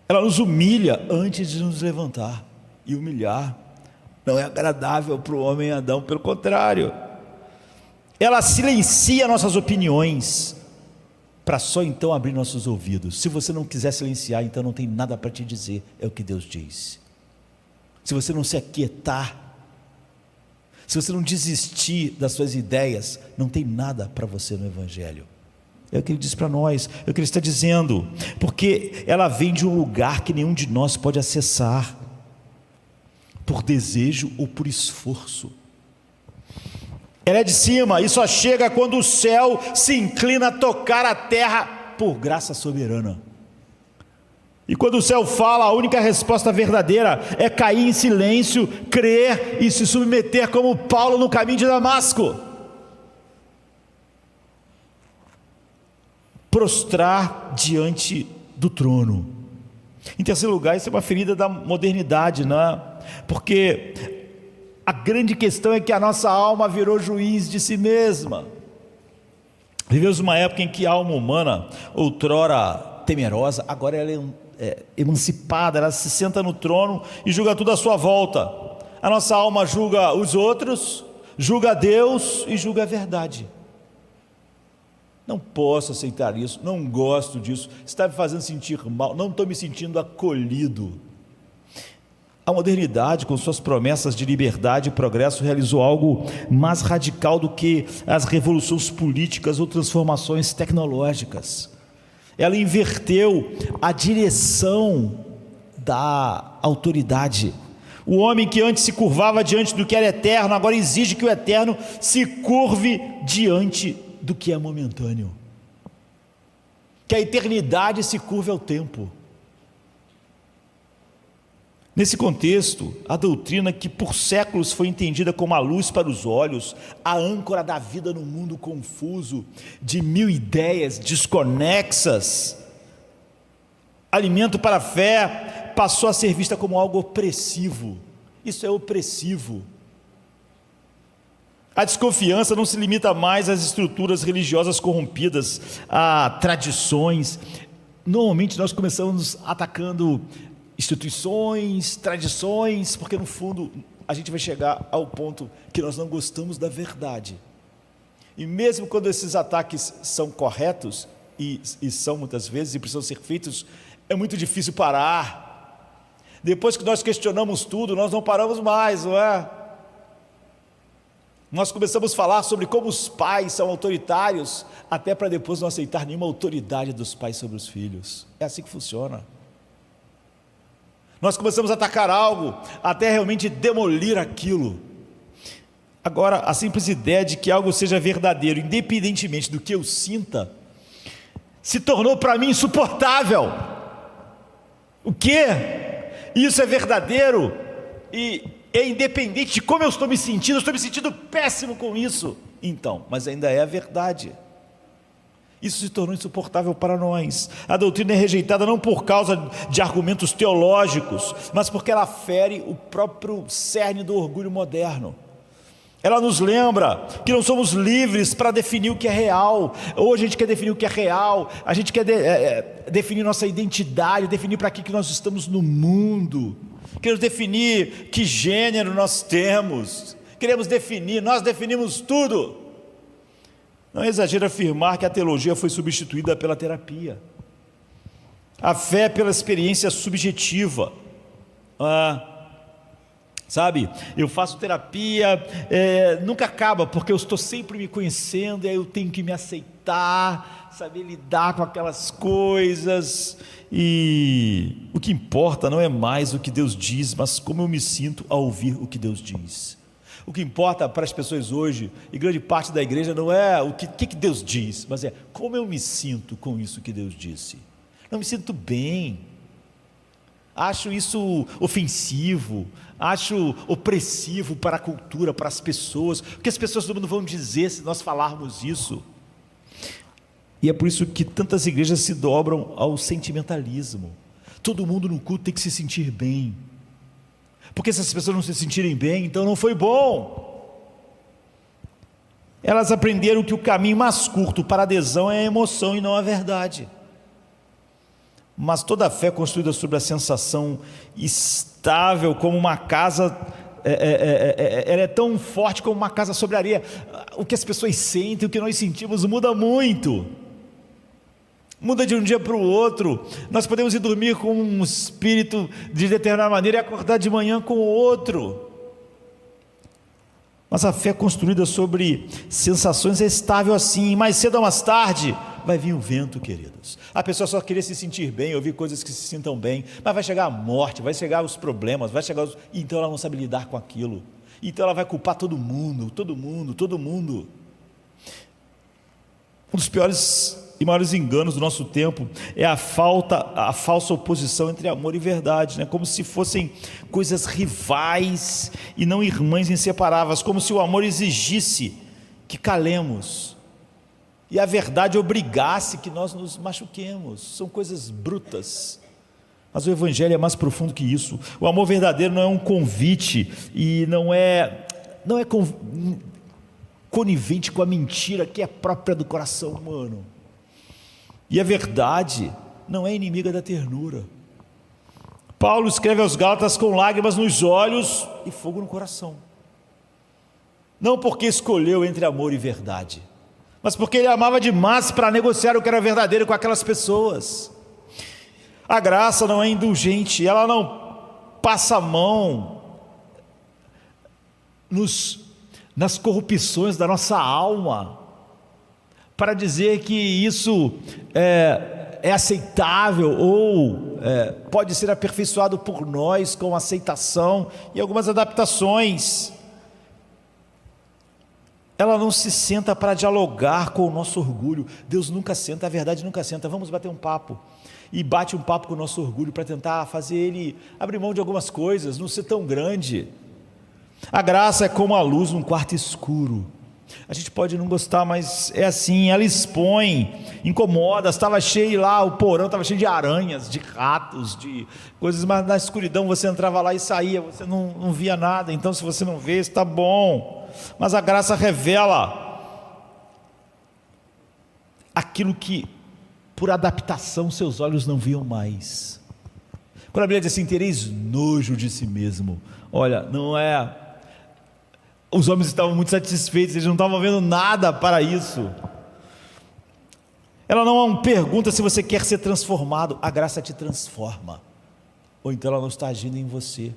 Speaker 1: Ela nos humilha antes de nos levantar, e humilhar não é agradável para o homem Adão, pelo contrário, ela silencia nossas opiniões, para só então abrir nossos ouvidos. Se você não quiser silenciar, então não tem nada para te dizer, é o que Deus diz. Se você não se aquietar, se você não desistir das suas ideias, não tem nada para você no Evangelho. É o que ele diz para nós, é o que ele está dizendo, porque ela vem de um lugar que nenhum de nós pode acessar, por desejo ou por esforço. Ela é de cima e só chega quando o céu se inclina a tocar a terra por graça soberana. E quando o céu fala, a única resposta verdadeira é cair em silêncio, crer e se submeter como Paulo no caminho de Damasco. Prostrar diante do trono. Em terceiro lugar, isso é uma ferida da modernidade, né? Porque a grande questão é que a nossa alma virou juiz de si mesma. Vivemos uma época em que a alma humana, outrora temerosa, agora ela é emancipada, ela se senta no trono e julga tudo à sua volta. A nossa alma julga os outros, julga Deus e julga a verdade. Não posso aceitar isso, não gosto disso, está me fazendo sentir mal, não estou me sentindo acolhido. A A modernidade, com suas promessas de liberdade e progresso, realizou algo mais radical do que as revoluções políticas ou transformações tecnológicas. Ela inverteu a direção da autoridade. O homem que antes se curvava diante do que era eterno, agora exige que o eterno se curve diante do que é momentâneo. Que a eternidade se curve ao tempo. Nesse contexto, a doutrina que por séculos foi entendida como a luz para os olhos, a âncora da vida no mundo confuso, de mil ideias desconexas, alimento para a fé, passou a ser vista como algo opressivo. Isso é opressivo. A desconfiança não se limita mais às estruturas religiosas corrompidas, a tradições. Normalmente nós começamos atacando instituições, tradições, porque no fundo a gente vai chegar ao ponto que nós não gostamos da verdade. E mesmo quando esses ataques são corretos, e são muitas vezes, e precisam ser feitos, é muito difícil parar. Depois que nós questionamos tudo, nós não paramos mais, não é? Nós começamos a falar sobre como os pais são autoritários, até para depois não aceitar nenhuma autoridade dos pais sobre os filhos. É assim que funciona. Nós começamos a atacar algo, até realmente demolir aquilo. Agora, a simples ideia de que algo seja verdadeiro, independentemente do que eu sinta, se tornou para mim insuportável. O quê? Isso é verdadeiro e é independente de como eu estou me sentindo péssimo com isso. Então, mas ainda é a verdade. Isso se tornou insuportável para nós. A doutrina é rejeitada não por causa de argumentos teológicos, mas porque ela fere o próprio cerne do orgulho moderno. Ela nos lembra que não somos livres para definir o que é real. Ou a gente quer definir o que é real, a gente quer definir nossa identidade, definir para que nós estamos no mundo. Queremos definir que gênero nós temos. Queremos definir, nós definimos tudo. Não é exagero afirmar que a teologia foi substituída pela terapia. A fé pela experiência subjetiva. Sabe, eu faço terapia, nunca acaba, porque eu estou sempre me conhecendo, e aí eu tenho que me aceitar, saber lidar com aquelas coisas, e o que importa não é mais o que Deus diz, mas como eu me sinto ao ouvir o que Deus diz. O que importa para as pessoas hoje, e grande parte da igreja, não é o que Deus diz, mas é como eu me sinto com isso que Deus disse. Não me sinto bem, acho isso ofensivo, acho opressivo para a cultura, para as pessoas. O que as pessoas do mundo vão dizer se nós falarmos isso? E é por isso que tantas igrejas se dobram ao sentimentalismo. Todo mundo no culto tem que se sentir bem, porque se as pessoas não se sentirem bem, então não foi bom. Elas aprenderam que o caminho mais curto para a adesão é a emoção e não a verdade. Mas toda a fé construída sobre a sensação estável como uma casa, ela é tão forte como uma casa sobre areia. O que as pessoas sentem, o que nós sentimos muda muito. Muda de um dia para o outro. Nós podemos ir dormir com um espírito de determinada maneira e acordar de manhã com outro. Mas a fé construída sobre sensações é estável assim. Mais cedo ou mais tarde vai vir o vento, queridos. A pessoa só queria se sentir bem, ouvir coisas que se sintam bem, mas vai chegar a morte, vai chegar os problemas, então ela não sabe lidar com aquilo. Então ela vai culpar todo mundo. Um dos piores e maiores enganos do nosso tempo é a falsa oposição entre amor e verdade, né? Como se fossem coisas rivais e não irmãs inseparáveis, como se o amor exigisse que calemos e a verdade obrigasse que nós nos machuquemos. São coisas brutas, mas o evangelho é mais profundo que isso. O amor verdadeiro não é um convite e não é conivente com a mentira que é própria do coração humano. E a verdade não é inimiga da ternura. Paulo escreve aos Gálatas com lágrimas nos olhos e fogo no coração. Não porque escolheu entre amor e verdade, mas porque ele amava demais para negociar o que era verdadeiro com aquelas pessoas. A graça não é indulgente, ela não passa a mão nas corrupções da nossa alma, para dizer que isso é aceitável ou pode ser aperfeiçoado por nós com aceitação e algumas adaptações. Ela não se senta para dialogar com o nosso orgulho. Deus nunca senta, a verdade nunca senta. Vamos bater um papo. E bate um papo com o nosso orgulho para tentar fazer ele abrir mão de algumas coisas, não ser tão grande. A graça é como a luz num quarto escuro. A gente pode não gostar, mas é assim, ela expõe, incomoda. Estava cheio lá, o porão estava cheio de aranhas, de ratos, de coisas, mas na escuridão você entrava lá e saía, você não via nada. Então, se você não vê, está bom. Mas a graça revela aquilo que, por adaptação, seus olhos não viam mais. Quando a Bíblia diz assim, tereis nojo de si mesmo, olha, não é... Os homens estavam muito satisfeitos, eles não estavam vendo nada para isso. Ela não pergunta se você quer ser transformado, a graça te transforma. Ou então ela não está agindo em você.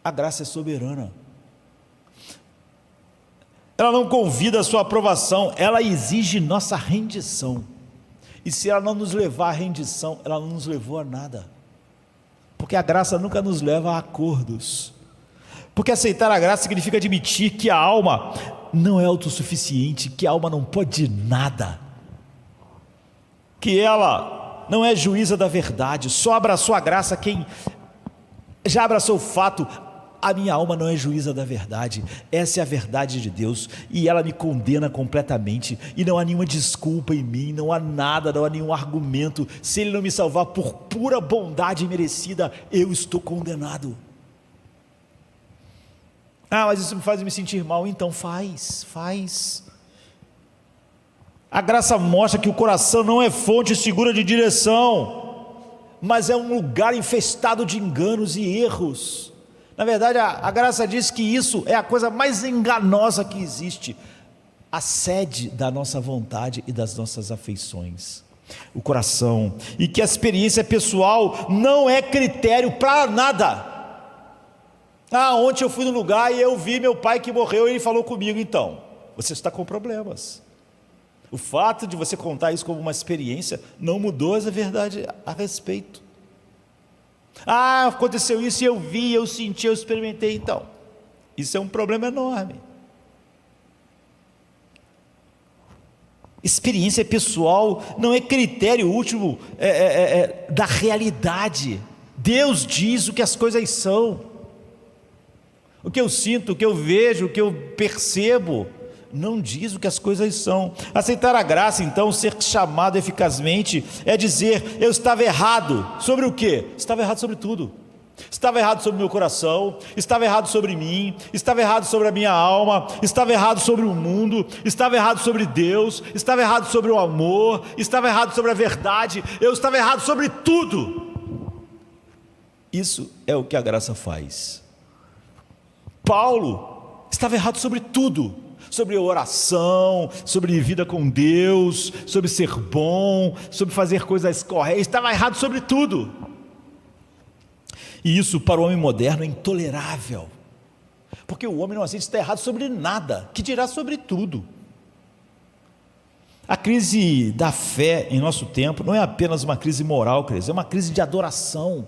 Speaker 1: A graça é soberana. Ela não convida a sua aprovação, ela exige nossa rendição. E se ela não nos levar à rendição, ela não nos levou a nada. Porque a graça nunca nos leva a acordos. Porque aceitar a graça significa admitir que a alma não é autossuficiente, que a alma não pode nada, que ela não é juíza da verdade. Só abraçou a graça quem já abraçou o fato: a minha alma não é juíza da verdade, essa é a verdade de Deus, e ela me condena completamente, e não há nenhuma desculpa em mim, não há nada, não há nenhum argumento. Se Ele não me salvar por pura bondade merecida, eu estou condenado. Mas isso me faz me sentir mal. Então faz. A graça mostra que o coração não é fonte segura de direção, mas é um lugar infestado de enganos e erros. Na verdade, a graça diz que isso é a coisa mais enganosa que existe, a sede da nossa vontade e das nossas afeições, o coração, e que a experiência pessoal não é critério para nada. Ontem eu fui no lugar e eu vi meu pai que morreu e ele falou comigo. Então, você está com problemas. O fato de você contar isso como uma experiência não mudou a verdade a respeito. Aconteceu isso e eu vi, eu senti, eu experimentei. Então, isso é um problema enorme. Experiência pessoal não é critério último da realidade. Deus diz o que as coisas são. O que eu sinto, o que eu vejo, o que eu percebo, não diz o que as coisas são. Aceitar a graça, então, ser chamado eficazmente, é dizer: eu estava errado. Sobre o quê? Estava errado sobre tudo. Estava errado sobre o meu coração, estava errado sobre mim, estava errado sobre a minha alma, estava errado sobre o mundo, estava errado sobre Deus, estava errado sobre o amor, estava errado sobre a verdade, eu estava errado sobre tudo. Isso é o que a graça faz. Paulo estava errado sobre tudo, sobre oração, sobre vida com Deus, sobre ser bom, sobre fazer coisas corretas, estava errado sobre tudo. E isso para o homem moderno é intolerável, porque o homem não aceita estar errado sobre nada, que dirá sobre tudo. A crise da fé em nosso tempo não é apenas uma crise moral, é uma crise de adoração.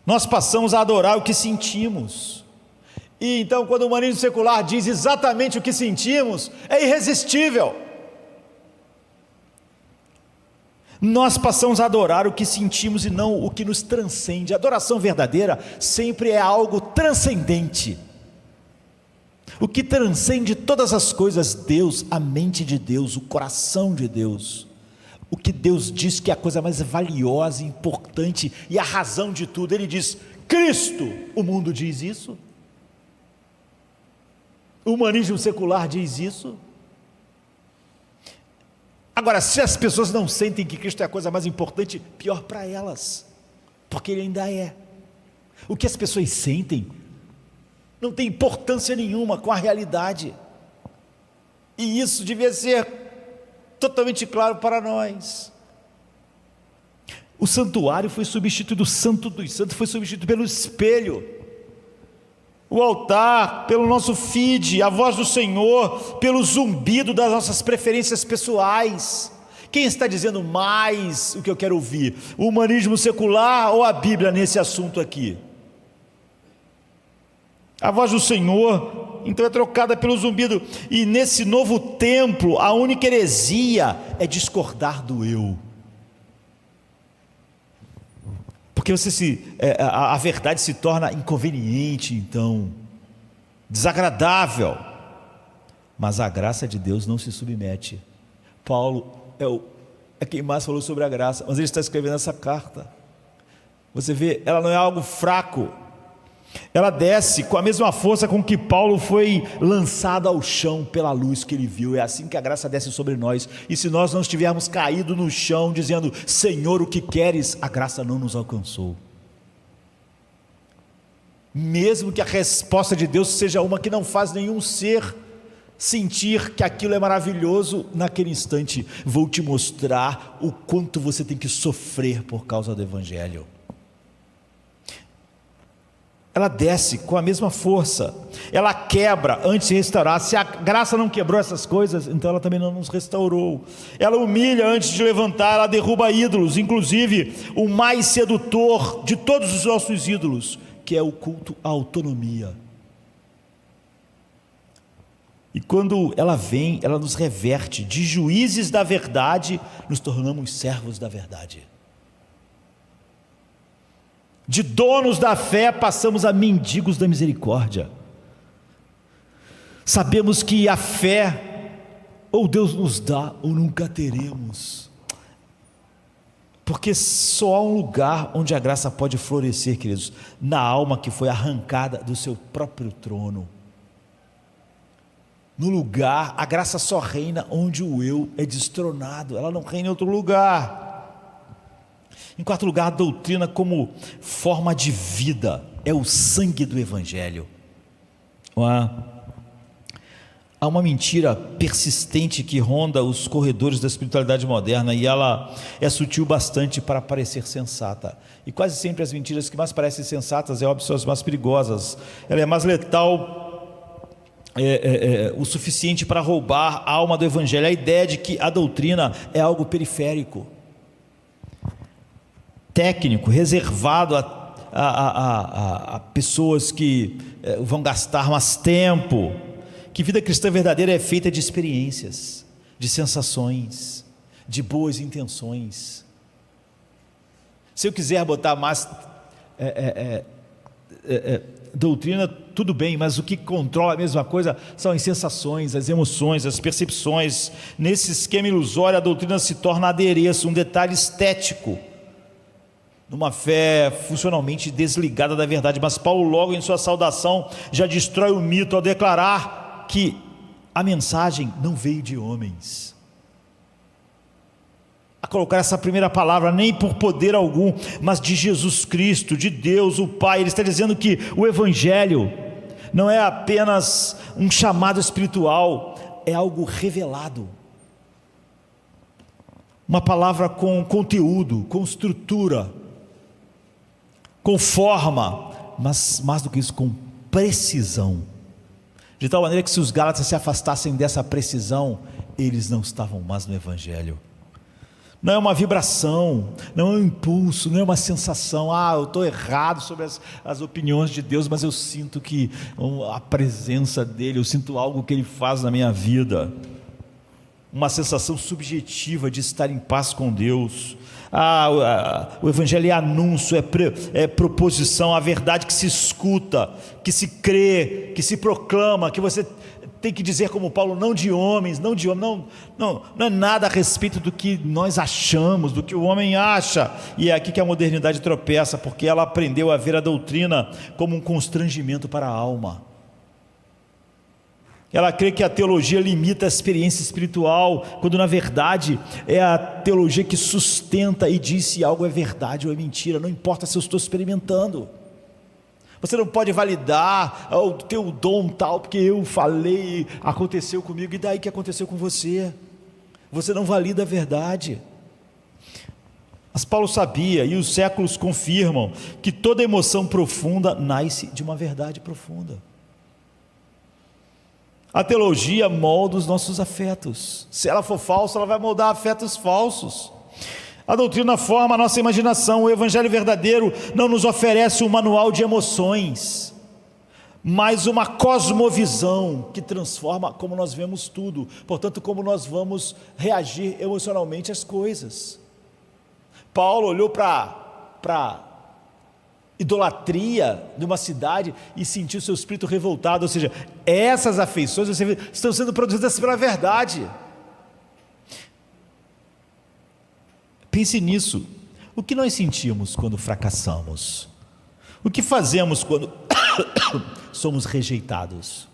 Speaker 1: Nós passamos a adorar o que sentimos, e então quando o humanismo secular diz exatamente o que sentimos, é irresistível. Nós passamos a adorar o que sentimos e não o que nos transcende. A adoração verdadeira sempre é algo transcendente, o que transcende todas as coisas: Deus, a mente de Deus, o coração de Deus, o que Deus diz que é a coisa mais valiosa, importante e a razão de tudo. Ele diz: Cristo. O mundo diz isso, o humanismo secular diz isso. Agora, se as pessoas não sentem que Cristo é a coisa mais importante, pior para elas, porque Ele ainda é. O que as pessoas sentem não tem importância nenhuma com a realidade, e isso devia ser totalmente claro para nós. O santuário foi substituído, o santo dos santos foi substituído pelo espelho, o altar pelo nosso feed, a voz do Senhor pelo zumbido das nossas preferências pessoais. Quem está dizendo mais o que eu quero ouvir? O humanismo secular ou a Bíblia nesse assunto aqui? A voz do Senhor então é trocada pelo zumbido. E nesse novo templo, a única heresia é discordar do eu. Porque a verdade se torna inconveniente, então, desagradável. Mas a graça de Deus não se submete. Paulo é quem mais falou sobre a graça, mas ele está escrevendo essa carta. Você vê, ela não é algo fraco. Ela desce com a mesma força com que Paulo foi lançado ao chão pela luz que ele viu. É assim que a graça desce sobre nós. E se nós não estivermos caídos no chão dizendo: Senhor, o que queres? A graça não nos alcançou. Mesmo que a resposta de Deus seja uma que não faz nenhum ser sentir que aquilo é maravilhoso, naquele instante vou te mostrar o quanto você tem que sofrer por causa do Evangelho. Ela desce com a mesma força, ela quebra antes de restaurar. Se a graça não quebrou essas coisas, então ela também não nos restaurou. Ela humilha antes de levantar, ela derruba ídolos, inclusive o mais sedutor de todos os nossos ídolos, que é o culto à autonomia. E quando ela vem, ela nos reverte. De juízes da verdade, nos tornamos servos da verdade. De donos da fé, passamos a mendigos da misericórdia. Sabemos que a fé, ou Deus nos dá, ou nunca teremos. Porque só há um lugar onde a graça pode florescer, queridos: na alma que foi arrancada do seu próprio trono. No lugar, a graça só reina onde o eu é destronado, ela não reina em outro lugar. Em quarto lugar, a doutrina como forma de vida, é o sangue do Evangelho. Há uma mentira persistente que ronda os corredores da espiritualidade moderna, e ela é sutil bastante para parecer sensata, e quase sempre as mentiras que mais parecem sensatas são as mais perigosas. Ela é mais letal o suficiente para roubar a alma do Evangelho. A ideia de que a doutrina é algo periférico, técnico, reservado a pessoas que vão gastar mais tempo. Que vida cristã verdadeira é feita de experiências, de sensações, de boas intenções. Se eu quiser botar mais doutrina, tudo bem, mas o que controla a mesma coisa são as sensações, as emoções, as percepções. Nesse esquema ilusório, a doutrina se torna adereço, um detalhe estético, numa fé funcionalmente desligada da verdade. Mas Paulo, logo em sua saudação, já destrói o mito ao declarar que a mensagem não veio de homens. A colocar essa primeira palavra, nem por poder algum, mas de Jesus Cristo, de Deus o Pai. Ele está dizendo que o Evangelho não é apenas um chamado espiritual, é algo revelado. Uma palavra com conteúdo, com estrutura, com forma, mas mais do que isso, com precisão. De tal maneira que se os Gálatas se afastassem dessa precisão, eles não estavam mais no Evangelho. Não é uma vibração, não é um impulso, não é uma sensação: eu estou errado sobre as opiniões de Deus, mas eu sinto que a presença dEle, eu sinto algo que Ele faz na minha vida. Uma sensação subjetiva de estar em paz com Deus. O Evangelho é anúncio, é proposição, a verdade que se escuta, que se crê, que se proclama, que você tem que dizer como Paulo: não de homens, não é nada a respeito do que nós achamos, do que o homem acha. E é aqui que a modernidade tropeça, porque ela aprendeu a ver a doutrina como um constrangimento para a alma. Ela crê que a teologia limita a experiência espiritual, quando na verdade é a teologia que sustenta e diz se algo é verdade ou é mentira. Não importa se eu estou experimentando. Você não pode validar o teu dom tal, porque eu falei, aconteceu comigo, e daí que aconteceu com você? Você não valida a verdade. A Mas Paulo sabia, e os séculos confirmam, que toda emoção profunda nasce de uma verdade profunda. A teologia molda os nossos afetos. Se ela for falsa, ela vai moldar afetos falsos. A doutrina forma a nossa imaginação. O evangelho verdadeiro não nos oferece um manual de emoções, mas uma cosmovisão que transforma como nós vemos tudo, portanto, como nós vamos reagir emocionalmente às coisas. Paulo olhou para idolatria de uma cidade e sentiu seu espírito revoltado, ou seja, essas afeições estão sendo produzidas pela verdade. Pense nisso. O que nós sentimos quando fracassamos? O que fazemos quando somos rejeitados?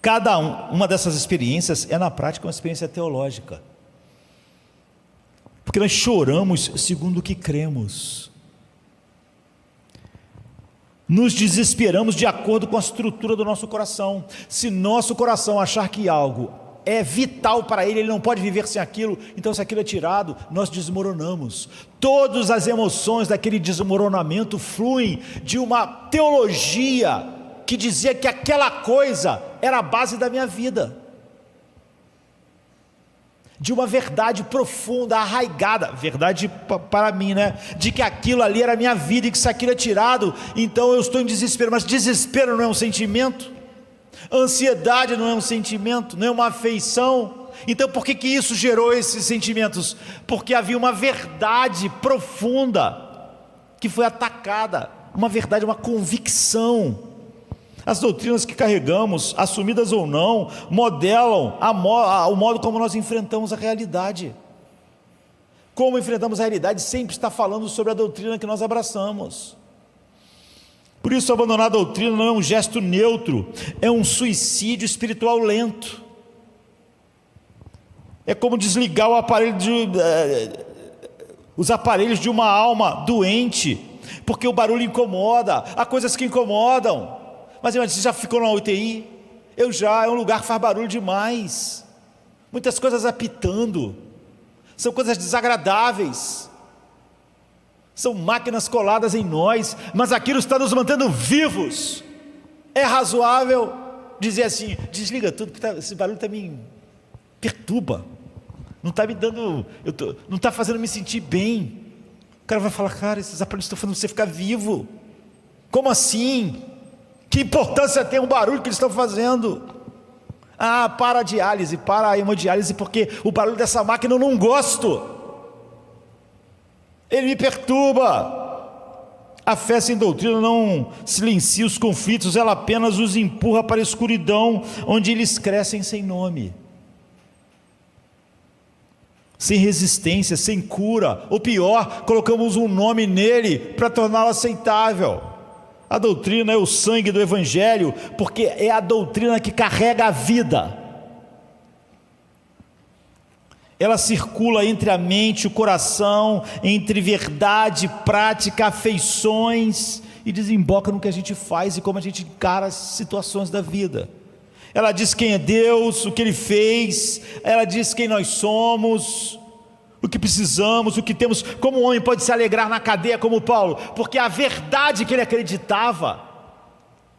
Speaker 1: Cada uma dessas experiências é na prática uma experiência teológica, porque nós choramos segundo o que cremos, nos desesperamos de acordo com a estrutura do nosso coração. Se nosso coração achar que algo é vital para ele não pode viver sem aquilo, então se aquilo é tirado, nós desmoronamos. Todas as emoções daquele desmoronamento fluem de uma teologia que dizia que aquela coisa era a base da minha vida, de uma verdade profunda, arraigada, verdade para mim, de que aquilo ali era a minha vida e que se aquilo é tirado, então eu estou em desespero. Mas desespero não é um sentimento, ansiedade não é um sentimento, não é uma afeição. Então por que isso gerou esses sentimentos? Porque havia uma verdade profunda que foi atacada, uma verdade, uma convicção. As doutrinas que carregamos, assumidas ou não, modelam o modo como nós enfrentamos a realidade. Como enfrentamos a realidade sempre está falando sobre a doutrina que nós abraçamos. Por isso, abandonar a doutrina não é um gesto neutro, é um suicídio espiritual lento. É como desligar os aparelhos de uma alma doente, porque o barulho incomoda. Há coisas que incomodam. Mas você já ficou na UTI? É um lugar que faz barulho demais, muitas coisas apitando, são coisas desagradáveis, são máquinas coladas em nós, mas aquilo está nos mantendo vivos. É razoável dizer assim: desliga tudo, porque esse barulho me perturba, não está me dando, não está fazendo me sentir bem. O cara vai falar: cara, esses aparelhos estão fazendo você ficar vivo. Como assim? Que importância tem um barulho que eles estão fazendo? Para a diálise, para a hemodiálise, porque o barulho dessa máquina eu não gosto, ele me perturba. A fé sem doutrina não silencia os conflitos, ela apenas os empurra para a escuridão, onde eles crescem sem nome, sem resistência, sem cura, ou pior, colocamos um nome nele para torná-lo aceitável. A doutrina é o sangue do evangelho, porque é a doutrina que carrega a vida. Ela circula entre a mente e o coração, entre verdade, prática, afeições, e desemboca no que a gente faz e como a gente encara as situações da vida. Ela diz quem é Deus, o que Ele fez, ela diz quem nós somos, o que precisamos, o que temos. Como um homem pode se alegrar na cadeia como Paulo? Porque a verdade que ele acreditava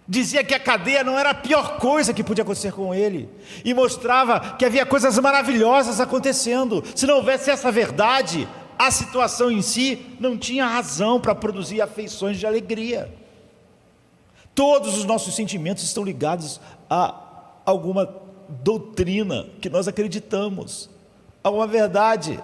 Speaker 1: dizia que a cadeia não era a pior coisa que podia acontecer com ele, e mostrava que havia coisas maravilhosas acontecendo. Se não houvesse essa verdade, a situação em si não tinha razão para produzir afeições de alegria. Todos os nossos sentimentos estão ligados a alguma doutrina que nós acreditamos, a uma verdade.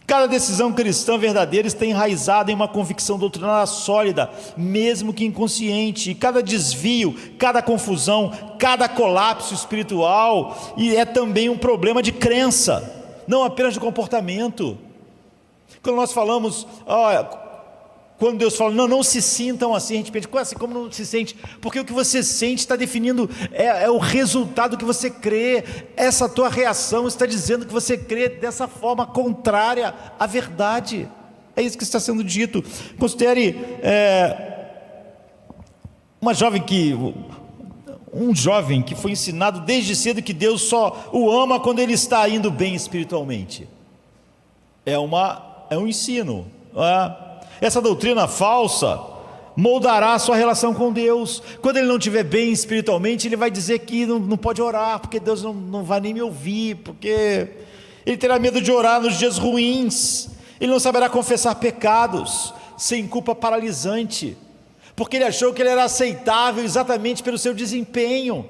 Speaker 1: Cada decisão cristã verdadeira está enraizada em uma convicção doutrinária sólida, mesmo que inconsciente. E cada desvio, cada confusão, cada colapso espiritual é também um problema de crença, não apenas de comportamento. Quando nós falamos, quando Deus fala, não se sintam assim, a gente pensa, assim, como não se sente? Porque o que você sente está definindo, é o resultado que você crê. Essa tua reação está dizendo que você crê dessa forma contrária à verdade. É isso que está sendo dito. Considere um jovem que foi ensinado desde cedo que Deus só o ama quando ele está indo bem espiritualmente. É uma é um ensino. Essa doutrina falsa moldará a sua relação com Deus. Quando ele não estiver bem espiritualmente, ele vai dizer que não pode orar, porque Deus não vai nem me ouvir, porque ele terá medo de orar nos dias ruins, ele não saberá confessar pecados, sem culpa paralisante, porque ele achou que ele era aceitável exatamente pelo seu desempenho,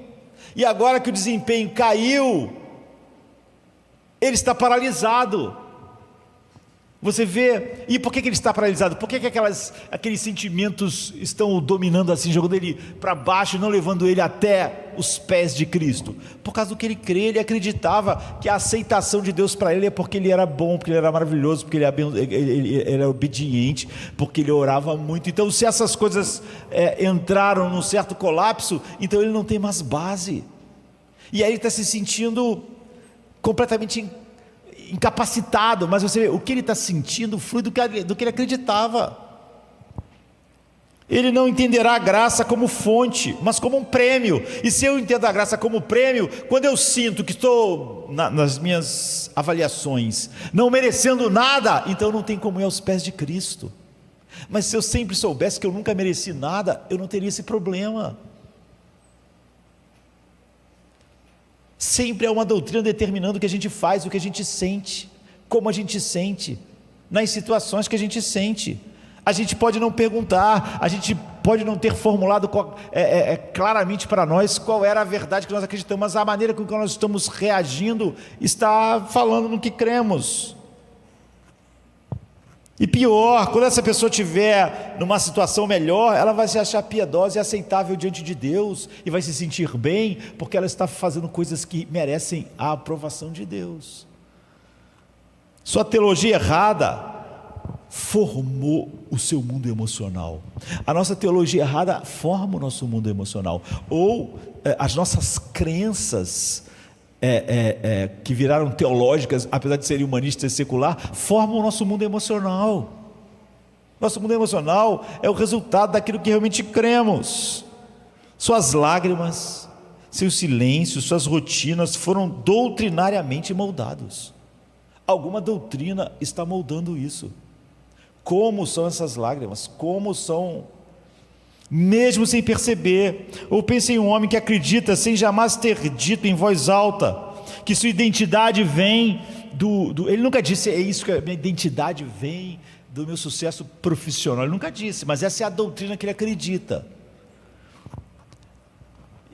Speaker 1: e agora que o desempenho caiu, ele está paralisado. Você vê, e por que ele está paralisado? Por que aqueles sentimentos estão o dominando assim, jogando ele para baixo e não levando ele até os pés de Cristo? Por causa do que ele crê, ele acreditava que a aceitação de Deus para ele é porque ele era bom, porque ele era maravilhoso, porque ele era obediente, porque ele orava muito. Então, se essas coisas entraram num certo colapso, então ele não tem mais base, e aí ele está se sentindo completamente incapacitado. Mas você vê, o que ele está sentindo flui do que ele acreditava. Ele não entenderá a graça como fonte, mas como um prêmio. E se eu entendo a graça como prêmio, quando eu sinto que estou nas minhas avaliações não merecendo nada, então não tem como ir aos pés de Cristo. Mas se eu sempre soubesse que eu nunca mereci nada, eu não teria esse problema. Sempre é uma doutrina determinando o que a gente faz, o que a gente sente, como a gente sente, nas situações que a gente sente. A gente pode não perguntar, a gente pode não ter formulado claramente para nós qual era a verdade que nós acreditamos, mas a maneira com que nós estamos reagindo está falando no que cremos. E pior, quando essa pessoa estiver numa situação melhor, ela vai se achar piedosa e aceitável diante de Deus, e vai se sentir bem, porque ela está fazendo coisas que merecem a aprovação de Deus. Sua teologia errada formou o seu mundo emocional. A nossa teologia errada forma o nosso mundo emocional, ou as nossas crenças que viraram teológicas, apesar de serem humanistas e secular, formam o nosso mundo emocional. Nosso mundo emocional é o resultado daquilo que realmente cremos. Suas lágrimas, seus silêncios, suas rotinas foram doutrinariamente moldados. Alguma doutrina está moldando isso. Como são essas lágrimas? Como são, mesmo sem perceber? Ou pense em um homem que acredita, sem jamais ter dito em voz alta, que sua identidade vem ele nunca disse, é isso que a minha identidade vem do meu sucesso profissional. Ele nunca disse, mas essa é a doutrina que ele acredita.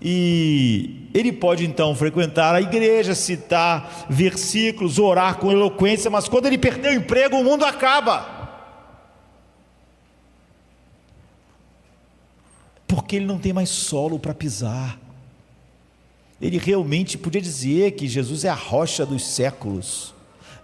Speaker 1: E ele pode então frequentar a igreja, citar versículos, orar com eloquência, mas quando ele perder o emprego, o mundo acaba. Porque ele não tem mais solo para pisar. Ele realmente podia dizer que Jesus é a rocha dos séculos,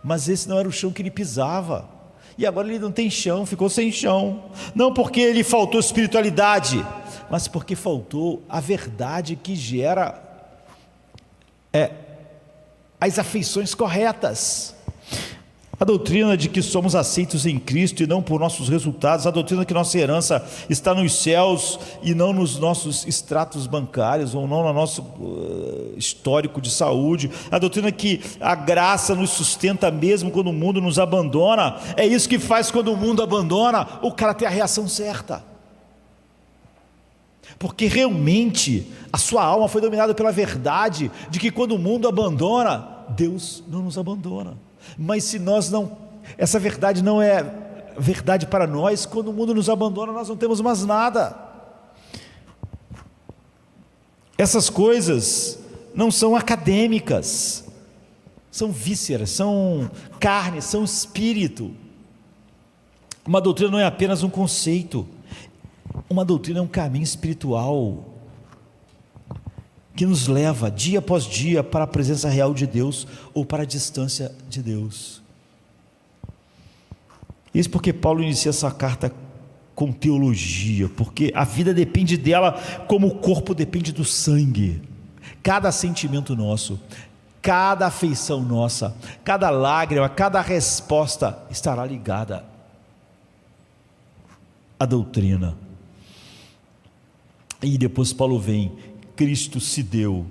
Speaker 1: mas esse não era o chão que ele pisava, e agora ele não tem chão, ficou sem chão, não porque ele faltou espiritualidade, mas porque faltou a verdade que gera as afeições corretas. A doutrina de que somos aceitos em Cristo e não por nossos resultados, a doutrina que nossa herança está nos céus e não nos nossos extratos bancários, ou não no nosso histórico de saúde, a doutrina que a graça nos sustenta mesmo quando o mundo nos abandona. É isso que faz, quando o mundo abandona, o cara ter a reação certa, porque realmente a sua alma foi dominada pela verdade de que quando o mundo abandona, Deus não nos abandona. Mas se nós não, essa verdade não é verdade para nós, quando o mundo nos abandona, nós não temos mais nada. Essas coisas não são acadêmicas, são vísceras, são carne, são espírito. Uma doutrina não é apenas um conceito, uma doutrina é um caminho espiritual que nos leva dia após dia para a presença real de Deus ou para a distância de Deus. Isso porque Paulo inicia essa carta com teologia, porque a vida depende dela como o corpo depende do sangue. Cada sentimento nosso, cada afeição nossa, cada lágrima, cada resposta estará ligada à doutrina. E depois Paulo vem: Cristo se deu, ou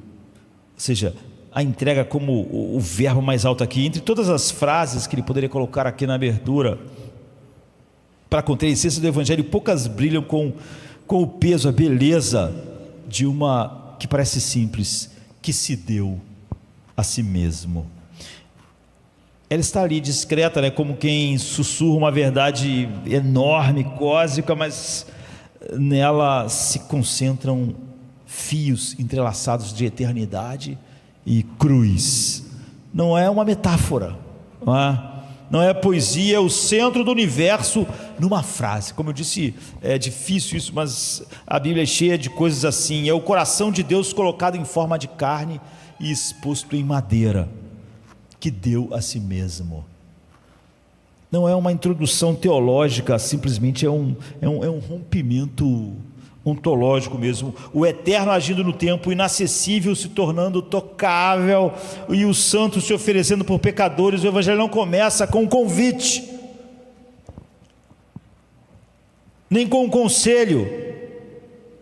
Speaker 1: seja, a entrega como o verbo mais alto aqui. Entre todas as frases que ele poderia colocar aqui na abertura, para conter a essência do Evangelho, poucas brilham com o peso, a beleza de uma que parece simples, que se deu a si mesmo. Ela está ali discreta, né, como quem sussurra uma verdade enorme, cósmica, mas nela se concentram fios entrelaçados de eternidade e cruz. Não é uma metáfora, não é poesia, é o centro do universo numa frase. Como eu disse, é difícil isso, mas a Bíblia é cheia de coisas assim. É o coração de Deus colocado em forma de carne e exposto em madeira, que deu a si mesmo. Não é uma introdução teológica, simplesmente é um rompimento ontológico mesmo. O eterno agindo no tempo, o inacessível se tornando tocável, e o santo se oferecendo por pecadores. O Evangelho não começa com um convite, nem com um conselho.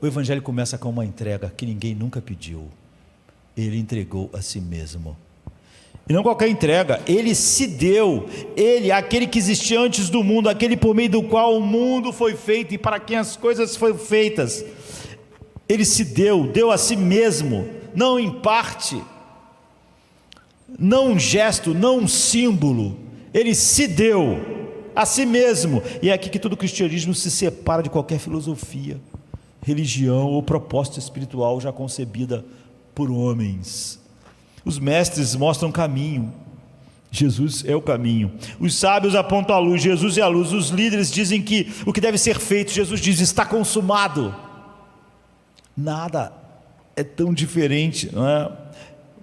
Speaker 1: O Evangelho começa com uma entrega que ninguém nunca pediu. Ele entregou a si mesmo. E não qualquer entrega, ele se deu. Ele, aquele que existia antes do mundo, aquele por meio do qual o mundo foi feito e para quem as coisas foram feitas, ele se deu a si mesmo, não em parte, não um gesto, não um símbolo. Ele se deu a si mesmo. E é aqui que todo o cristianismo se separa de qualquer filosofia, religião ou proposta espiritual já concebida por homens. Os mestres mostram caminho, Jesus é o caminho. Os sábios apontam a luz, Jesus é a luz. Os líderes dizem que o que deve ser feito, Jesus diz, está consumado. Nada é tão diferente, não é?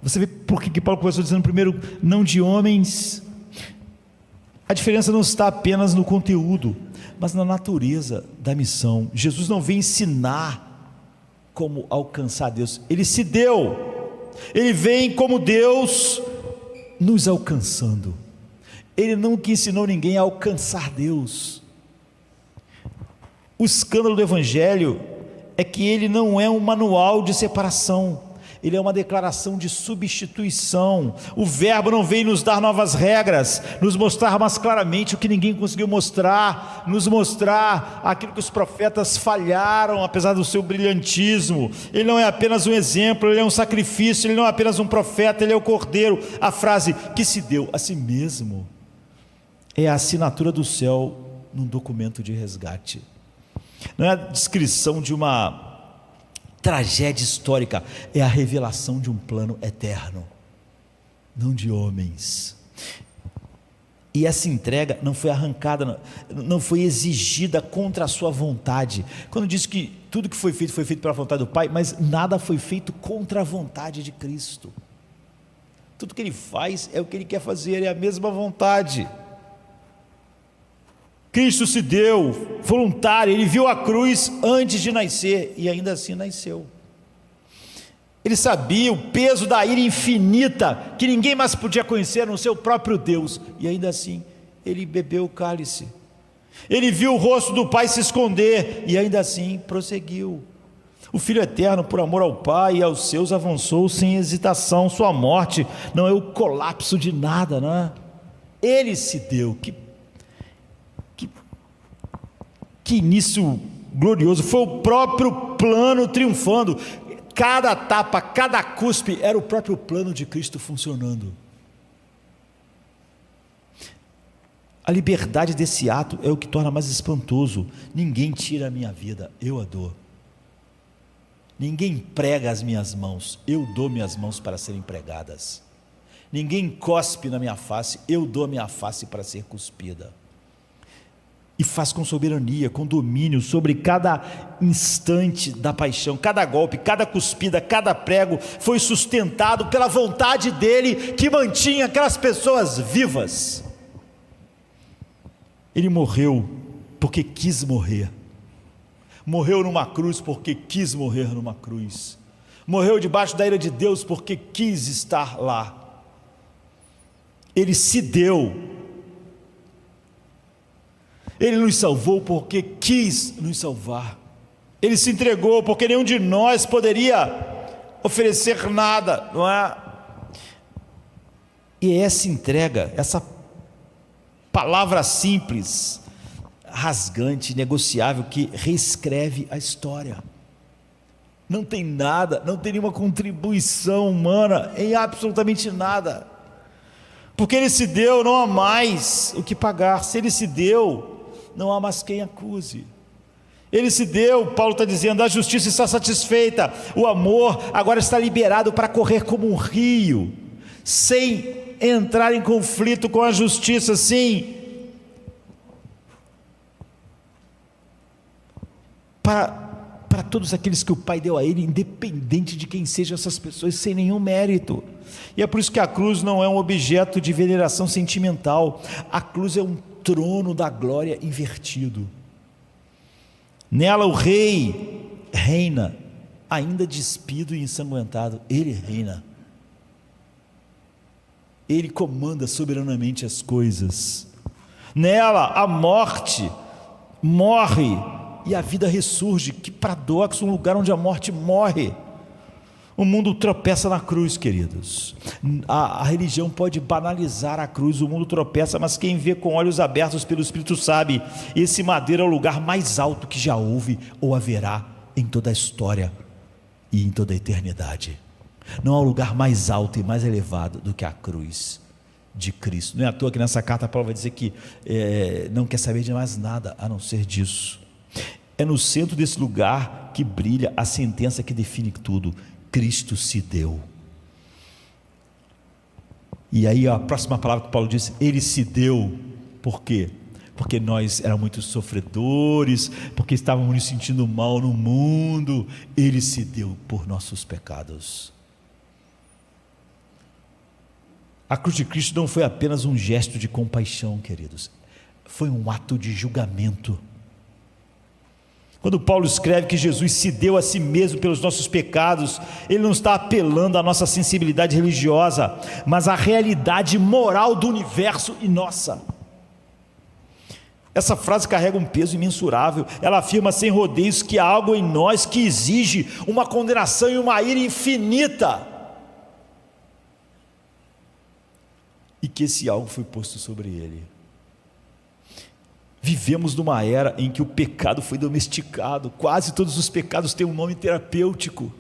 Speaker 1: Você vê por que Paulo começou dizendo primeiro, não de homens. A diferença não está apenas no conteúdo, mas na natureza da missão. Jesus não vem ensinar como alcançar Deus, ele se deu. Ele vem como Deus nos alcançando. Ele nunca ensinou ninguém a alcançar Deus. O escândalo do Evangelho é que ele não é um manual de separação, ele é uma declaração de substituição. O verbo não veio nos dar novas regras, nos mostrar mais claramente o que ninguém conseguiu mostrar, nos mostrar aquilo que os profetas falharam, apesar do seu brilhantismo. Ele não é apenas um exemplo, ele é um sacrifício, ele não é apenas um profeta, ele é o Cordeiro. A frase que se deu a si mesmo é a assinatura do céu num documento de resgate. Não é a descrição de uma tragédia histórica, é a revelação de um plano eterno, não de homens. E essa entrega não foi arrancada, não foi exigida contra a sua vontade. Quando diz que tudo que foi feito pela vontade do Pai, mas nada foi feito contra a vontade de Cristo. Tudo que ele faz é o que ele quer fazer, é a mesma vontade. Cristo se deu voluntário, ele viu a cruz antes de nascer e ainda assim nasceu. Ele sabia o peso da ira infinita que ninguém mais podia conhecer no seu próprio Deus, e ainda assim ele bebeu o cálice. Ele viu o rosto do Pai se esconder e ainda assim prosseguiu. O Filho eterno, por amor ao Pai e aos seus, avançou sem hesitação. Sua morte não é o colapso de nada, não é? Ele se deu. Que início glorioso, foi o próprio plano triunfando. Cada tapa, cada cuspe era o próprio plano de Cristo funcionando. A liberdade desse ato é o que torna mais espantoso. Ninguém tira a minha vida, eu a dou. Ninguém prega as minhas mãos, eu dou minhas mãos para serem pregadas. Ninguém cospe na minha face, eu dou a minha face para ser cuspida. E faz com soberania, com domínio sobre cada instante da paixão. Cada golpe, cada cuspida, cada prego foi sustentado pela vontade dele, que mantinha aquelas pessoas vivas. Ele morreu porque quis morrer. Morreu numa cruz porque quis morrer numa cruz. Morreu debaixo da ira de Deus porque quis estar lá. Ele se deu. Ele nos salvou porque quis nos salvar. Ele se entregou porque nenhum de nós poderia oferecer nada, não é? E é essa entrega, essa palavra simples, rasgante, negociável, que reescreve a história. Não tem nada, não tem nenhuma contribuição humana em absolutamente nada, porque Ele se deu, não há mais o que pagar. Se Ele se deu, não há mais quem acuse. Ele se deu, Paulo está dizendo, a justiça está satisfeita, o amor agora está liberado para correr como um rio, sem entrar em conflito com a justiça. Sim, para todos aqueles que o Pai deu a Ele, independente de quem sejam essas pessoas, sem nenhum mérito. E é por isso que a cruz não é um objeto de veneração sentimental. A cruz é um trono da glória invertido. Nela o rei reina, ainda despido e ensanguentado. Ele reina, Ele comanda soberanamente as coisas. Nela a morte morre e a vida ressurge. Que paradoxo, um lugar onde a morte morre. O mundo tropeça na cruz, queridos. A religião pode banalizar a cruz, o mundo tropeça, mas quem vê com olhos abertos pelo Espírito sabe, esse madeiro é o lugar mais alto que já houve ou haverá em toda a história e em toda a eternidade. Não há lugar mais alto e mais elevado do que a cruz de Cristo. Não é à toa que nessa carta Paulo vai dizer que não quer saber de mais nada a não ser disso. É no centro desse lugar que brilha a sentença que define tudo: Cristo se deu. E aí a próxima palavra que Paulo diz, Ele se deu. Por quê? Porque nós éramos muito sofredores, porque estávamos nos sentindo mal no mundo. Ele se deu por nossos pecados. A cruz de Cristo não foi apenas um gesto de compaixão, queridos, foi um ato de julgamento. Quando Paulo escreve que Jesus se deu a si mesmo pelos nossos pecados, ele não está apelando à nossa sensibilidade religiosa, mas à realidade moral do universo e nossa. Essa frase carrega um peso imensurável. Ela afirma sem rodeios que há algo em nós que exige uma condenação e uma ira infinita, e que esse algo foi posto sobre ele. Vivemos numa era em que o pecado foi domesticado. Quase todos os pecados têm um nome terapêutico.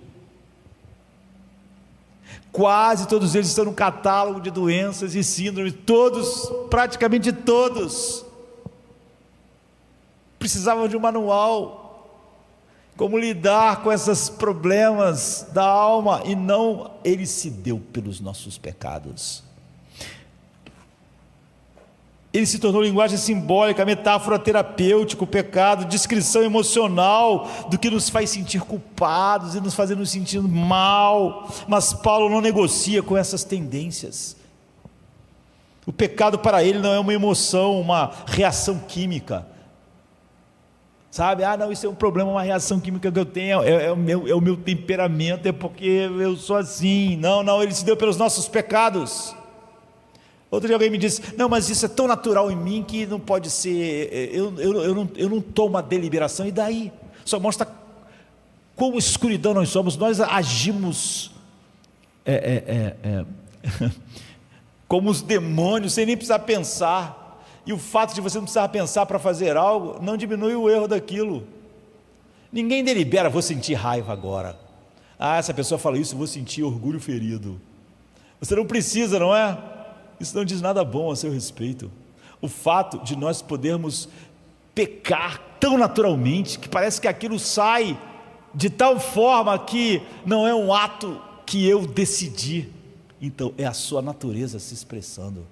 Speaker 1: Quase todos eles estão no catálogo de doenças e síndromes. Todos, praticamente todos, precisavam de um manual. Como lidar com esses problemas da alma. E não, Ele se deu pelos nossos pecados. Ele se tornou linguagem simbólica, metáfora terapêutica, o pecado, descrição emocional do que nos faz sentir culpados e nos fazer nos sentir mal. Mas Paulo não negocia com essas tendências. O pecado para ele não é uma emoção, uma reação química, sabe? Não, isso é um problema, uma reação química que eu tenho, é o meu temperamento, é porque eu sou assim. Não, Ele se deu pelos nossos pecados. Outro dia alguém me disse, não, mas isso é tão natural em mim que não pode ser, eu não tomo a deliberação. E daí? Só mostra quão escuridão nós somos. Nós agimos como os demônios, sem nem precisar pensar. E o fato de você não precisar pensar para fazer algo não diminui o erro daquilo. Ninguém delibera, vou sentir raiva agora. Essa pessoa fala isso, vou sentir orgulho ferido. Você não precisa, não é? Isso não diz nada bom a seu respeito. O fato de nós podermos pecar tão naturalmente, que parece que aquilo sai de tal forma que não é um ato que eu decidi. Então é a sua natureza se expressando.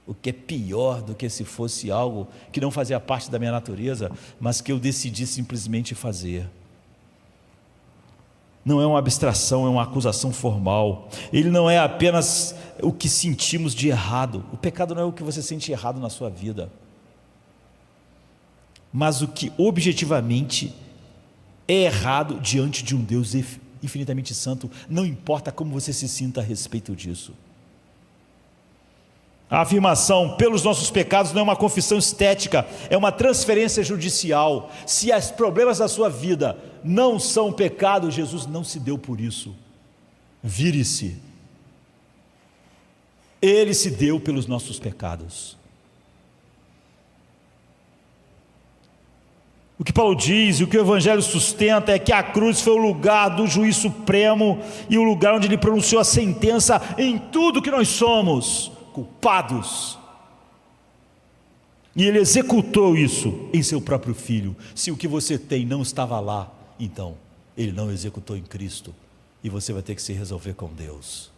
Speaker 1: O que é pior do que se fosse algo que não fazia parte da minha natureza, mas que eu decidi simplesmente fazer. Não é uma abstração, é uma acusação formal. Ele não é apenas o que sentimos de errado. O pecado não é o que você sente errado na sua vida, mas o que objetivamente é errado diante de um Deus infinitamente santo. Não importa como você se sinta a respeito disso. A afirmação pelos nossos pecados não é uma confissão estética, é uma transferência judicial. Se os problemas da sua vida não são pecado, Jesus não se deu por isso. Vire-se. Ele se deu pelos nossos pecados. O que Paulo diz, e o que o Evangelho sustenta, é que a cruz foi o lugar do juiz supremo e o lugar onde ele pronunciou a sentença em tudo que nós somos culpados. E ele executou isso em seu próprio Filho. Se o que você tem não estava lá, então ele não executou em Cristo, e você vai ter que se resolver com Deus.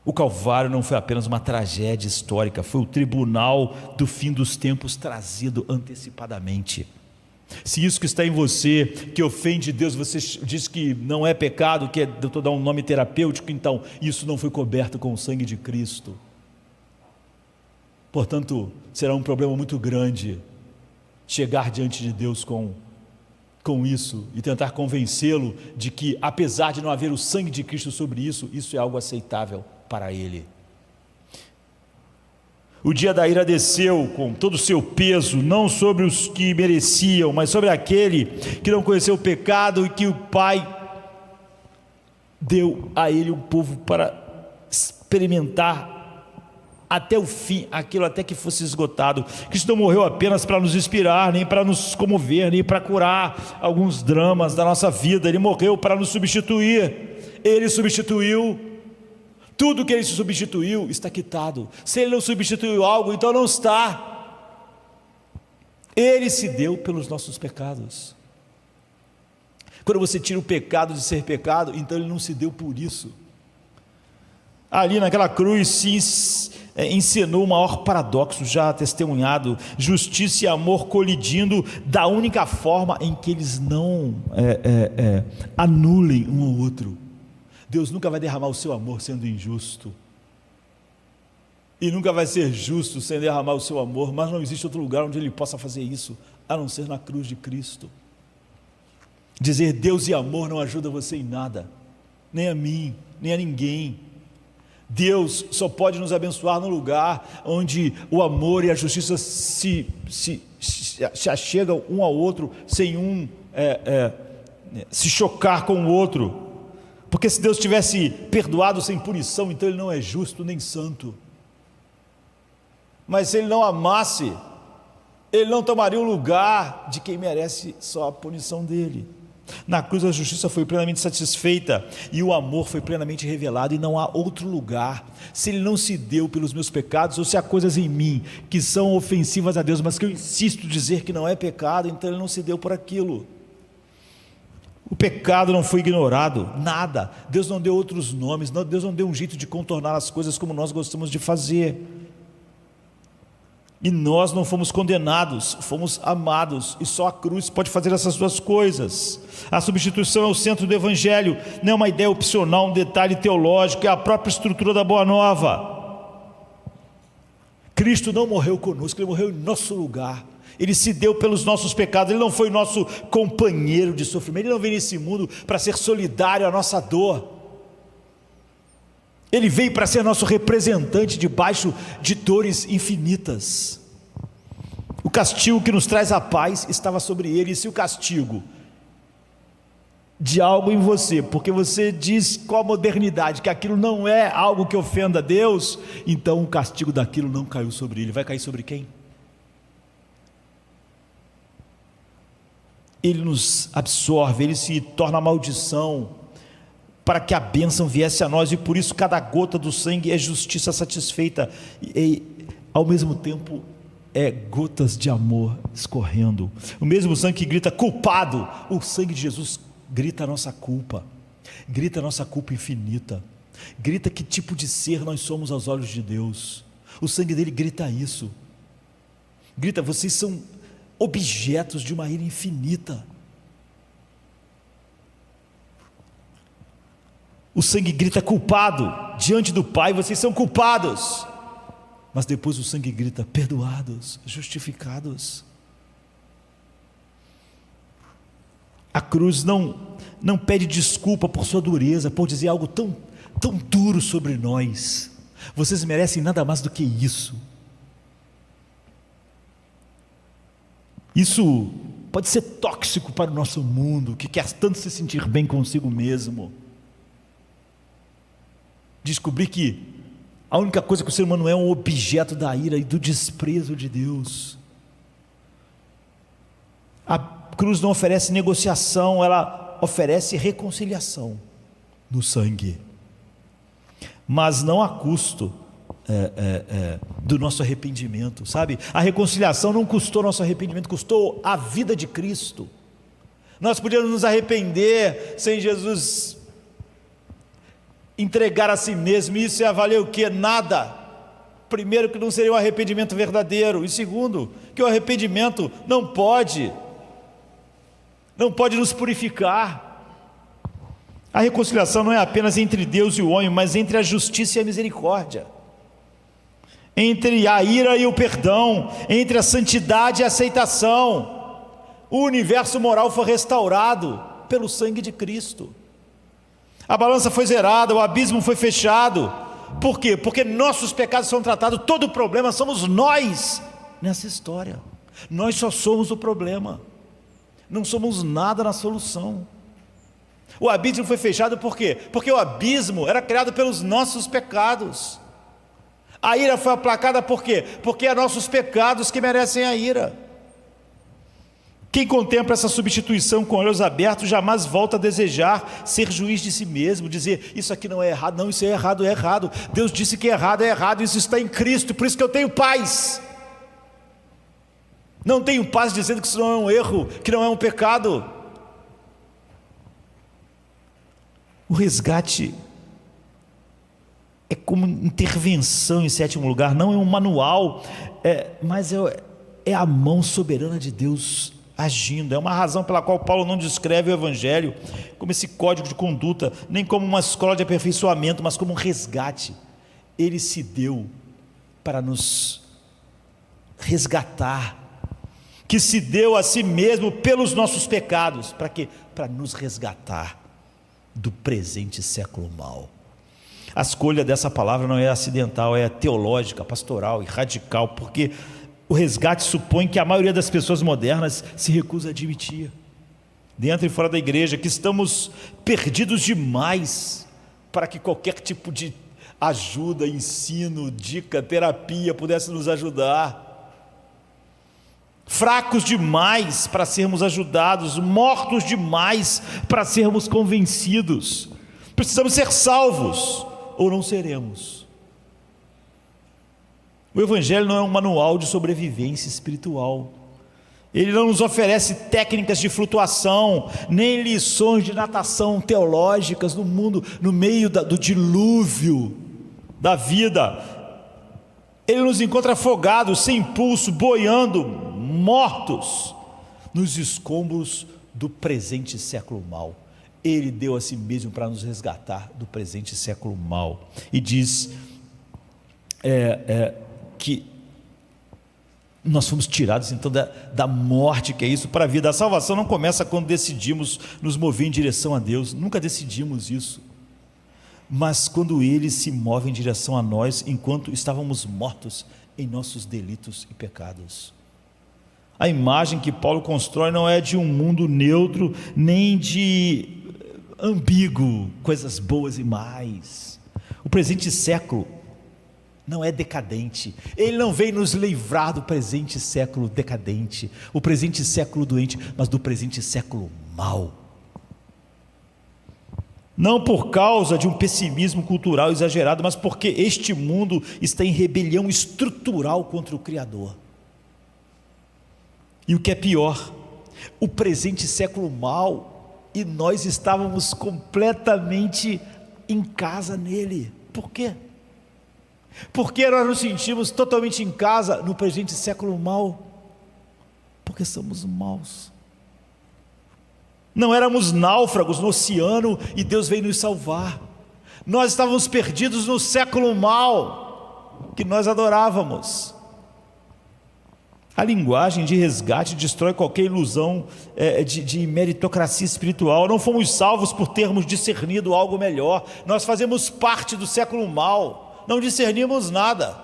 Speaker 1: O Calvário não foi apenas uma tragédia histórica, foi o tribunal do fim dos tempos trazido antecipadamente. Se isso que está em você, que ofende Deus, você diz que não é pecado, que é dar um nome terapêutico, então isso não foi coberto com o sangue de Cristo. Portanto, será um problema muito grande chegar diante de Deus com isso e tentar convencê-lo de que, apesar de não haver o sangue de Cristo sobre isso, isso é algo aceitável para Ele. O dia da ira desceu com todo o seu peso, não sobre os que mereciam, mas sobre aquele que não conheceu o pecado e que o Pai deu a ele um povo para experimentar até o fim, aquilo até que fosse esgotado. Cristo não morreu apenas para nos inspirar, nem para nos comover, nem para curar alguns dramas da nossa vida. Ele morreu para nos substituir. Ele substituiu. Tudo que ele substituiu está quitado. Se ele não substituiu algo, então não está. Ele se deu pelos nossos pecados. Quando você tira o pecado de ser pecado, então ele não se deu por isso. Ali naquela cruz se encenou o maior paradoxo já testemunhado: justiça e amor colidindo da única forma em que eles não anulem um ao outro. Deus nunca vai derramar o seu amor sendo injusto, e nunca vai ser justo sem derramar o seu amor, mas não existe outro lugar onde ele possa fazer isso, a não ser na cruz de Cristo. Dizer Deus e amor não ajuda você em nada, nem a mim, nem a ninguém. Deus só pode nos abençoar no lugar onde o amor e a justiça se achegam um ao outro, sem um se chocar com o outro. Porque se Deus tivesse perdoado sem punição, então ele não é justo nem santo. Mas se ele não amasse, ele não tomaria o lugar de quem merece só a punição dele. Na cruz a justiça foi plenamente satisfeita e o amor foi plenamente revelado, e não há outro lugar. Se ele não se deu pelos meus pecados, ou se há coisas em mim que são ofensivas a Deus, mas que eu insisto em dizer que não é pecado, então ele não se deu por aquilo. O pecado não foi ignorado, nada. Deus não deu outros nomes, Deus não deu um jeito de contornar as coisas como nós gostamos de fazer. E nós não fomos condenados, fomos amados, e só a cruz pode fazer essas duas coisas. A substituição é o centro do Evangelho, não é uma ideia opcional, um detalhe teológico, é a própria estrutura da Boa Nova. Cristo não morreu conosco, ele morreu em nosso lugar. Ele se deu pelos nossos pecados, ele não foi nosso companheiro de sofrimento, ele não veio nesse mundo para ser solidário à nossa dor. Ele veio para ser nosso representante debaixo de dores infinitas. O castigo que nos traz a paz estava sobre ele, e se o castigo de algo em você, porque você diz com a modernidade que aquilo não é algo que ofenda a Deus, então o castigo daquilo não caiu sobre ele. Vai cair sobre quem? Ele nos absorve, ele se torna maldição para que a bênção viesse a nós, e por isso cada gota do sangue é justiça satisfeita, e ao mesmo tempo é gotas de amor escorrendo. O mesmo sangue que grita culpado, o sangue de Jesus grita a nossa culpa infinita, grita que tipo de ser nós somos aos olhos de Deus. O sangue dele grita isso, grita: vocês são objetos de uma ira infinita. O sangue grita culpado diante do Pai: vocês são culpados. Mas depois o sangue grita: perdoados, justificados. A cruz não pede desculpa por sua dureza, por dizer algo tão duro sobre nós. Vocês merecem nada mais do que isso. Isso pode ser tóxico para o nosso mundo, que quer tanto se sentir bem consigo mesmo. descobrir que a única coisa que o ser humano é um objeto da ira e do desprezo de Deus. A cruz não oferece negociação, ela oferece reconciliação no sangue, mas não a custo do nosso arrependimento, sabe? A reconciliação não custou nosso arrependimento, custou a vida de Cristo. Nós podíamos nos arrepender sem Jesus entregar a si mesmo. Isso ia valer o quê? Nada. Primeiro, que não seria um arrependimento verdadeiro, e segundo, que o arrependimento não pode nos purificar. A reconciliação não é apenas entre Deus e o homem, mas entre a justiça e a misericórdia, entre a ira e o perdão, entre a santidade e a aceitação. O universo moral foi restaurado pelo sangue de Cristo. A balança foi zerada, o abismo foi fechado. Por quê? Porque nossos pecados são tratados. Todo o problema somos nós nessa história. Nós só somos o problema, não somos nada na solução. O abismo foi fechado por quê? Porque o abismo era criado pelos nossos pecados. A ira foi aplacada por quê? Porque é nossos pecados que merecem a ira. Quem contempla essa substituição com olhos abertos jamais volta a desejar ser juiz de si mesmo, dizer isso aqui não é errado, não, isso é errado, é errado. Deus disse que é errado, isso está em Cristo, por isso que eu tenho paz. Não tenho paz dizendo que isso não é um erro, que não é um pecado. O resgate é como intervenção, em sétimo lugar, não é um manual, mas é a mão soberana de Deus agindo. É uma razão pela qual Paulo não descreve o Evangelho como esse código de conduta, nem como uma escola de aperfeiçoamento, mas como um resgate. Ele se deu para nos resgatar, que se deu a si mesmo pelos nossos pecados. Para quê? Para nos resgatar do presente século mau. A escolha dessa palavra não é acidental, é teológica, pastoral e radical, porque o resgate supõe que a maioria das pessoas modernas se recusa a admitir, dentro e fora da igreja, que estamos perdidos demais para que qualquer tipo de ajuda, ensino, dica, terapia pudesse nos ajudar. Fracos demais para sermos ajudados, mortos demais para sermos convencidos. Precisamos ser salvos ou não seremos. O Evangelho não é um manual de sobrevivência espiritual. Ele não nos oferece técnicas de flutuação, nem lições de natação teológicas no mundo, no meio do dilúvio da vida. Ele nos encontra afogados, sem impulso, boiando, mortos nos escombros do presente século mau. Ele deu a si mesmo para nos resgatar do presente século mau. E diz que nós fomos tirados então da morte, que é isso, para a vida. A salvação não começa quando decidimos nos mover em direção a Deus, nunca decidimos isso, mas quando Ele se move em direção a nós, enquanto estávamos mortos em nossos delitos e pecados. A imagem que Paulo constrói não é de um mundo neutro, nem de ambíguo, coisas boas e más. O presente século não é decadente. Ele não veio nos livrar do presente século decadente, o presente século doente, mas do presente século mau. Não por causa de um pessimismo cultural exagerado, mas porque este mundo está em rebelião estrutural contra o Criador. E o que é pior, o presente século mau, e nós estávamos completamente em casa nele. Por quê? Porque nós nos sentimos totalmente em casa no presente século mau? Porque somos maus. Não éramos náufragos no oceano e Deus veio nos salvar. Nós estávamos perdidos no século mau que nós adorávamos. A linguagem de resgate destrói qualquer ilusão de meritocracia espiritual. Não fomos salvos por termos discernido algo melhor. Nós fazemos parte do século mau, não discernimos nada.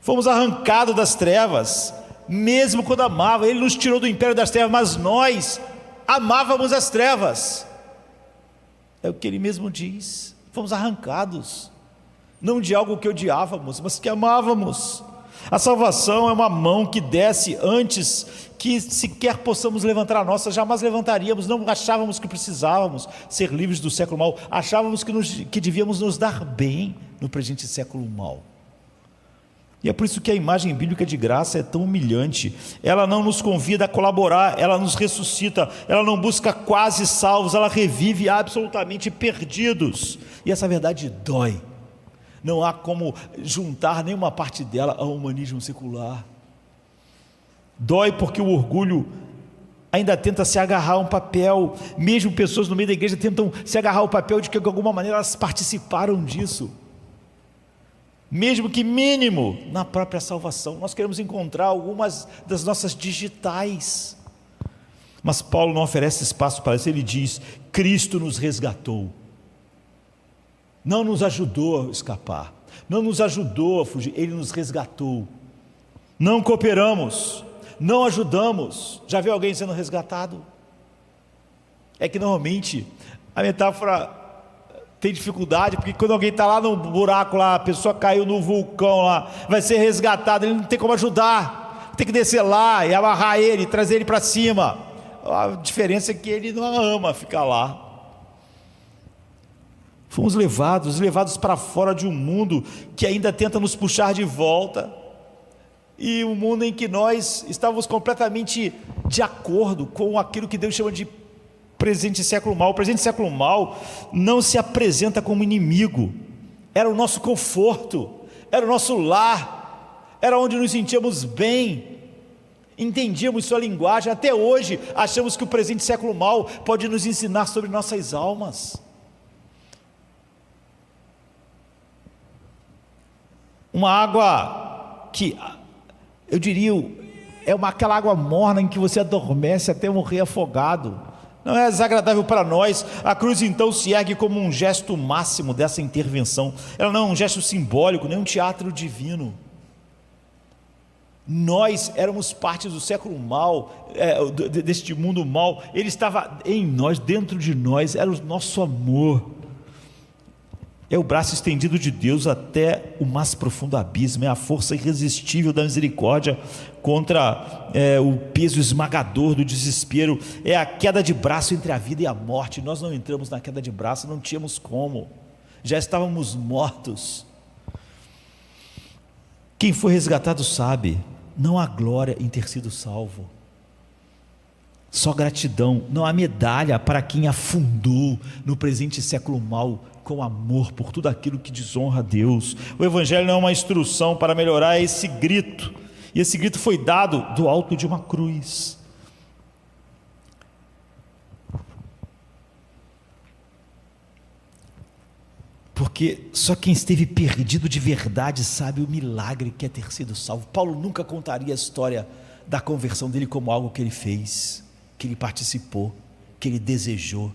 Speaker 1: Fomos arrancados das trevas, mesmo quando amava. Ele nos tirou do império das trevas, mas nós amávamos as trevas. É o que ele mesmo diz. fomos arrancados, não de algo que odiávamos, mas que amávamos. A salvação é uma mão que desce antes que sequer possamos levantar a nossa, jamais levantaríamos, não achávamos que precisávamos ser livres do século mau, achávamos que devíamos nos dar bem no presente século mau. E é por isso que a imagem bíblica de graça é tão humilhante. Ela não nos convida a colaborar, ela nos ressuscita, ela não busca quase salvos, ela revive absolutamente perdidos. E essa verdade dói. Não há como juntar nenhuma parte dela ao humanismo secular. Dói porque o orgulho ainda tenta se agarrar a um papel, mesmo pessoas no meio da igreja tentam se agarrar ao papel de que de alguma maneira elas participaram disso, mesmo que mínimo, na própria salvação. Nós queremos encontrar algumas das nossas digitais, mas Paulo não oferece espaço para isso. Ele diz: Cristo nos resgatou, não nos ajudou a escapar, não nos ajudou a fugir, Ele nos resgatou. Não cooperamos, não ajudamos. Já viu alguém sendo resgatado? É que normalmente a metáfora tem dificuldade, porque quando alguém está lá no buraco lá, a pessoa caiu no vulcão lá, vai ser resgatado, ele não tem como ajudar, tem que descer lá e amarrar ele, trazer ele para cima. A diferença é que ele não ama ficar lá. Fomos levados para fora de um mundo que ainda tenta nos puxar de volta, e um mundo em que nós estávamos completamente de acordo com aquilo que Deus chama de presente século mau. O presente século mau não se apresenta como inimigo, era o nosso conforto, era o nosso lar, era onde nos sentíamos bem, entendíamos sua linguagem. Até hoje achamos que o presente século mau pode nos ensinar sobre nossas almas. Uma água que, eu diria, é aquela água morna em que você adormece até morrer afogado. Não é desagradável para nós. A cruz então se ergue como um gesto máximo dessa intervenção. Ela não é um gesto simbólico, nem um teatro divino. Nós éramos parte do século mau, deste mundo mau. Ele estava em nós, dentro de nós, era o nosso amor. É o braço estendido de Deus até o mais profundo abismo, é a força irresistível da misericórdia contra o peso esmagador do desespero, é a queda de braço entre a vida e a morte. Nós não entramos na queda de braço, não tínhamos como, já estávamos mortos. Quem foi resgatado sabe, não há glória em ter sido salvo, só gratidão. Não há medalha para quem afundou no presente século mau com amor por tudo aquilo que desonra a Deus. O Evangelho não é uma instrução para melhorar, esse grito, e esse grito foi dado do alto de uma cruz. Porque só quem esteve perdido de verdade sabe o milagre que é ter sido salvo. Paulo nunca contaria a história da conversão dele como algo que ele fez, que ele participou, que ele desejou,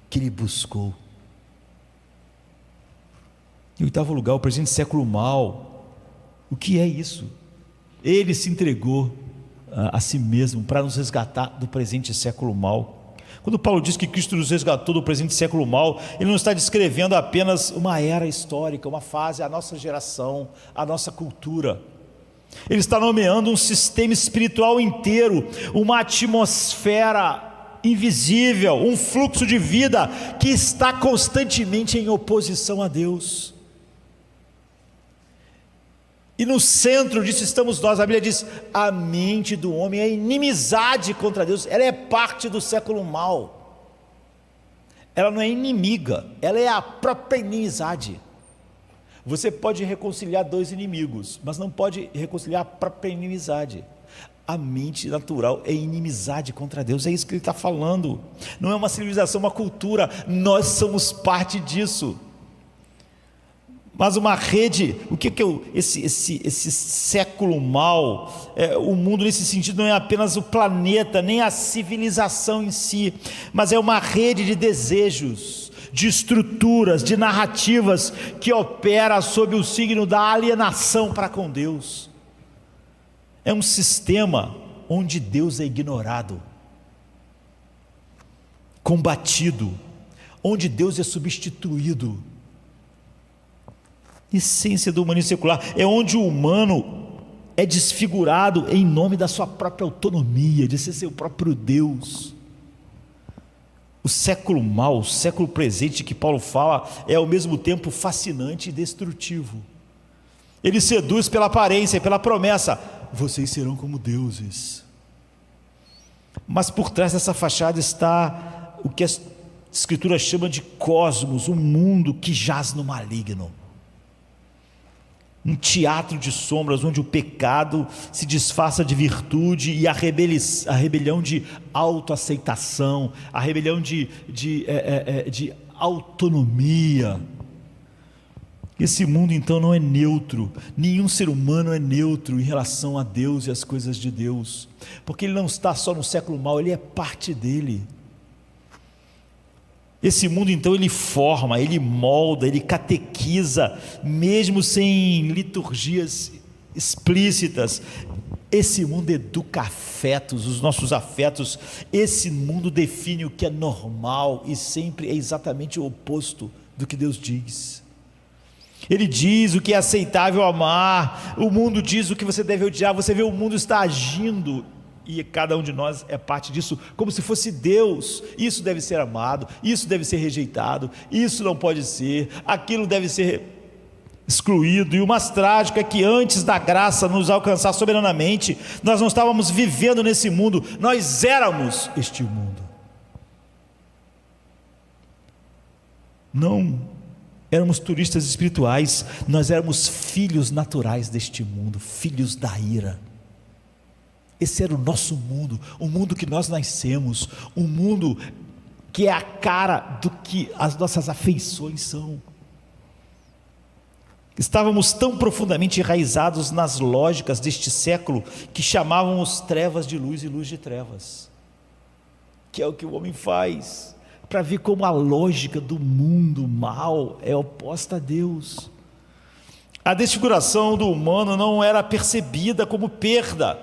Speaker 1: que ele buscou. Em oitavo lugar, o presente século mau. O que é isso? Ele se entregou a si mesmo para nos resgatar do presente século mau. Quando Paulo diz que Cristo nos resgatou do presente século mau, ele não está descrevendo apenas uma era histórica, uma fase, a nossa geração, a nossa cultura. Ele está nomeando um sistema espiritual inteiro, uma atmosfera invisível, um fluxo de vida que está constantemente em oposição a Deus. E no centro disso estamos nós. A Bíblia diz: a mente do homem é inimizade contra Deus. Ela é parte do século mau. Ela não é inimiga, ela é a própria inimizade. Você pode reconciliar dois inimigos, mas não pode reconciliar a própria inimizade. A mente natural é inimizade contra Deus, é isso que ele está falando. Não é uma civilização, uma cultura, nós somos parte disso. Mas uma rede, o que esse século mau, o mundo nesse sentido não é apenas o planeta, nem a civilização em si, mas é uma rede de desejos, de estruturas, de narrativas que opera sob o signo da alienação para com Deus. É um sistema onde Deus é ignorado, combatido, onde Deus é substituído. Essência do humanismo secular é onde o humano é desfigurado em nome da sua própria autonomia, de ser seu próprio Deus. O século mau, o século presente que Paulo fala, é ao mesmo tempo fascinante e destrutivo. Ele seduz pela aparência e pela promessa: vocês serão como deuses. Mas por trás dessa fachada está o que a Escritura chama de cosmos, um mundo que jaz no maligno. Um teatro de sombras onde o pecado se disfarça de virtude e a rebelião de autoaceitação, a rebelião de autonomia. Esse mundo então não é neutro, nenhum ser humano é neutro em relação a Deus e as coisas de Deus, porque ele não está só no século mau, ele é parte dele. Esse mundo então ele forma, ele molda, ele catequiza, mesmo sem liturgias explícitas. Esse mundo educa afetos, os nossos afetos. Esse mundo define o que é normal e sempre é exatamente o oposto do que Deus diz. Ele diz o que é aceitável amar, o mundo diz o que você deve odiar. Você vê, o mundo está agindo e cada um de nós é parte disso, como se fosse Deus. Isso deve ser amado, isso deve ser rejeitado, isso não pode ser, aquilo deve ser excluído. E o mais trágico é que antes da graça nos alcançar soberanamente, nós não estávamos vivendo nesse mundo, nós éramos este mundo. Não éramos turistas espirituais, nós éramos filhos naturais deste mundo, filhos da ira. Esse era o nosso mundo, o mundo que nós nascemos, um mundo que é a cara do que as nossas afeições são. Estávamos tão profundamente enraizados nas lógicas deste século que chamávamos trevas de luz e luz de trevas, que é o que o homem faz, para ver como a lógica do mundo mal é oposta a Deus. A desfiguração do humano não era percebida como perda.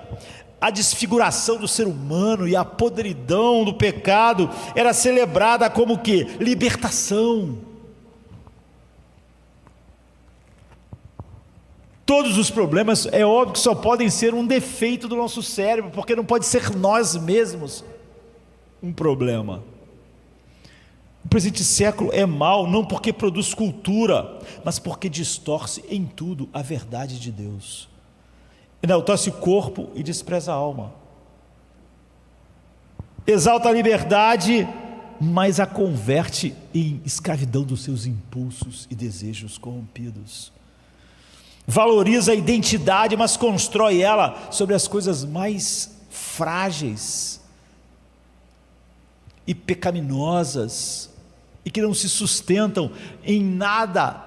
Speaker 1: A desfiguração do ser humano e a podridão do pecado era celebrada como o quê? Libertação. Todos os problemas, é óbvio que só podem ser um defeito do nosso cérebro, porque não pode ser nós mesmos um problema. O presente século é mau, não porque produz cultura, mas porque distorce em tudo a verdade de Deus. Enaltece o corpo e despreza a alma. Exalta a liberdade, mas a converte em escravidão dos seus impulsos e desejos corrompidos. Valoriza a identidade, mas constrói ela sobre as coisas mais frágeis e pecaminosas e que não se sustentam em nada.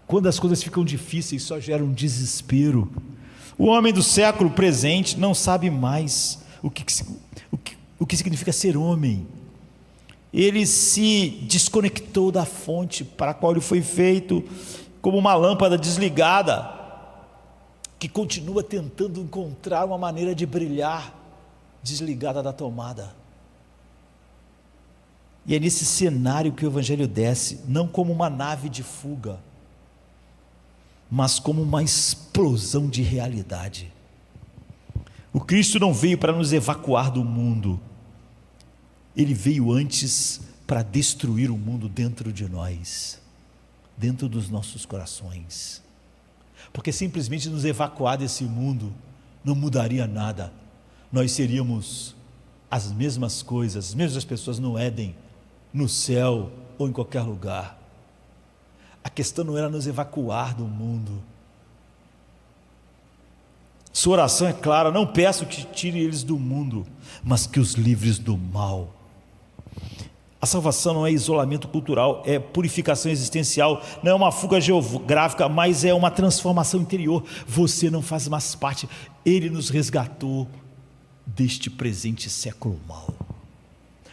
Speaker 1: Quando as coisas ficam difíceis, só geram desespero. O homem do século presente não sabe mais o que significa ser homem. Ele se desconectou da fonte para a qual ele foi feito, como uma lâmpada desligada, que continua tentando encontrar uma maneira de brilhar, desligada da tomada. E é nesse cenário que o Evangelho desce, não como uma nave de fuga, mas como uma explosão de realidade. O Cristo não veio para nos evacuar do mundo, Ele veio antes para destruir o mundo dentro de nós, dentro dos nossos corações, porque simplesmente nos evacuar desse mundo não mudaria nada, nós seríamos as mesmas coisas, as mesmas pessoas no Éden, no céu ou em qualquer lugar. A questão não era nos evacuar do mundo. Sua oração é clara: não peço que tire eles do mundo, mas que os livres do mal. A salvação não é isolamento cultural, é purificação existencial, não é uma fuga geográfica, mas é uma transformação interior. Você não faz mais parte, Ele nos resgatou deste presente século mau.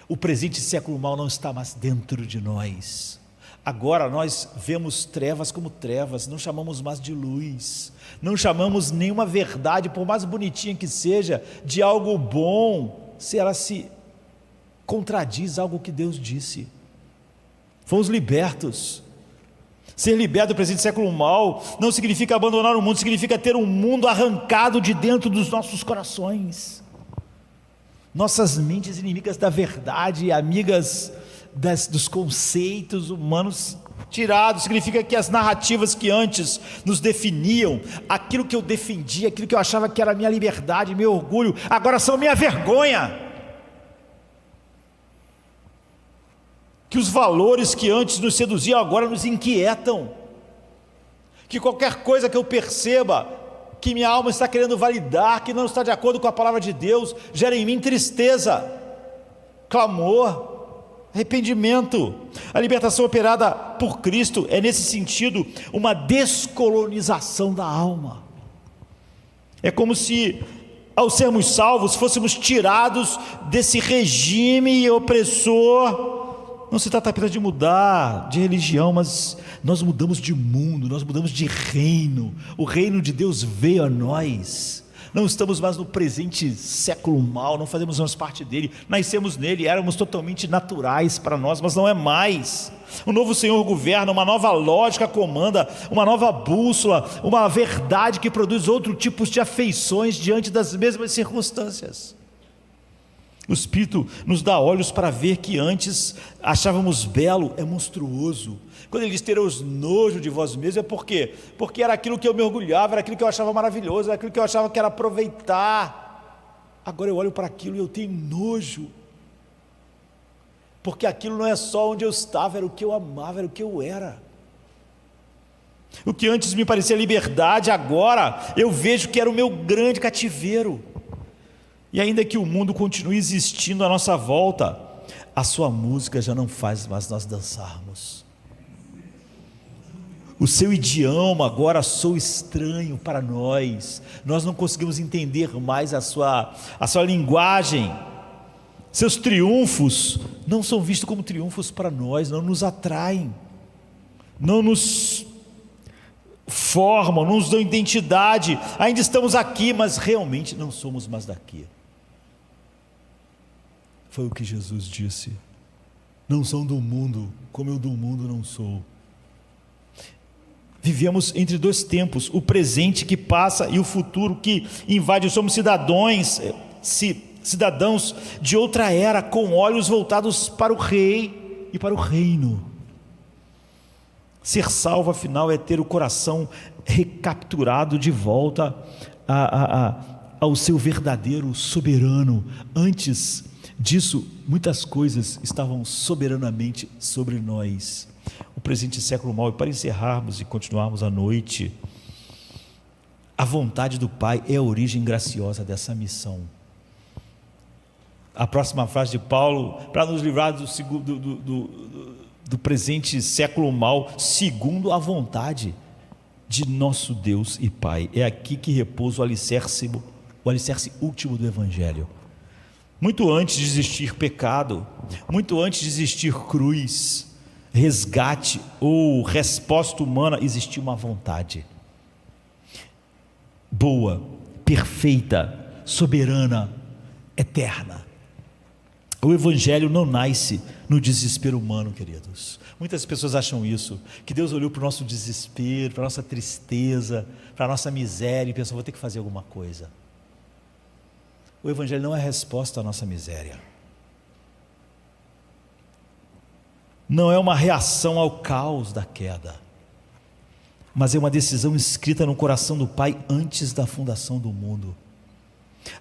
Speaker 1: O presente século mau não está mais dentro de nós. Agora nós vemos trevas como trevas, não chamamos mais de luz, não chamamos nenhuma verdade, por mais bonitinha que seja, de algo bom, se ela se contradiz algo que Deus disse. Fomos libertos. Ser liberto do presente século mal não significa abandonar o mundo, significa ter um mundo arrancado de dentro dos nossos corações. Nossas mentes inimigas da verdade, amigas dos conceitos humanos tirados. Significa que as narrativas que antes nos definiam, aquilo que eu defendia, aquilo que eu achava que era minha liberdade, meu orgulho, agora são minha vergonha. Que os valores que antes nos seduziam agora nos inquietam, que qualquer coisa que eu perceba que minha alma está querendo validar, que não está de acordo com a palavra de Deus, gera em mim tristeza, clamor, arrependimento. A libertação operada por Cristo é, nesse sentido, uma descolonização da alma. É como se, ao sermos salvos, fôssemos tirados desse regime opressor. Não se trata apenas de mudar de religião, mas nós mudamos de mundo, nós mudamos de reino. O reino de Deus veio a nós. Não estamos mais no presente século mal, não fazemos mais parte dele, nascemos nele, éramos totalmente naturais para nós, mas não é mais. Um novo Senhor governa, uma nova lógica comanda, uma nova bússola, uma verdade que produz outro tipo de afeições diante das mesmas circunstâncias. O Espírito nos dá olhos para ver que antes achávamos belo, é monstruoso. Quando ele diz tereis nojo de vós mesmos, é por quê? Porque era aquilo que eu me orgulhava, era aquilo que eu achava maravilhoso, era aquilo que eu achava que era aproveitar. Agora eu olho para aquilo e eu tenho nojo, porque aquilo não é só onde eu estava, era o que eu amava, era o que eu era. O que antes me parecia liberdade, agora eu vejo que era o meu grande cativeiro. E ainda que o mundo continue existindo à nossa volta, a sua música já não faz mais nós dançarmos. O seu idioma agora soa estranho para nós. Nós não conseguimos entender mais a sua linguagem. Seus triunfos não são vistos como triunfos para nós, não nos atraem, não nos formam, não nos dão identidade. Ainda estamos aqui, mas realmente não somos mais daqui. Foi o que Jesus disse: não são do mundo, como eu do mundo não sou. Vivemos entre dois tempos, o presente que passa e o futuro que invade. Somos cidadãos de outra era, com olhos voltados para o Rei e para o reino. Ser salvo, afinal, é ter o coração recapturado de volta ao seu verdadeiro soberano. Antes disso, muitas coisas estavam soberanamente sobre nós. O presente século mal, e para encerrarmos e continuarmos a noite, a vontade do Pai é a origem graciosa dessa missão. A próxima frase de Paulo, para nos livrar do presente século mal, segundo a vontade de nosso Deus e Pai. É aqui que repousa o alicerce último do Evangelho. Muito antes de existir pecado, muito antes de existir cruz, resgate ou resposta humana, existia uma vontade boa, perfeita, soberana, eterna. O Evangelho não nasce no desespero humano, queridos. Muitas pessoas acham isso, que Deus olhou para o nosso desespero, para a nossa tristeza, para a nossa miséria e pensou: vou ter que fazer alguma coisa. O Evangelho não é resposta à nossa miséria, não é uma reação ao caos da queda, mas é uma decisão escrita no coração do Pai antes da fundação do mundo.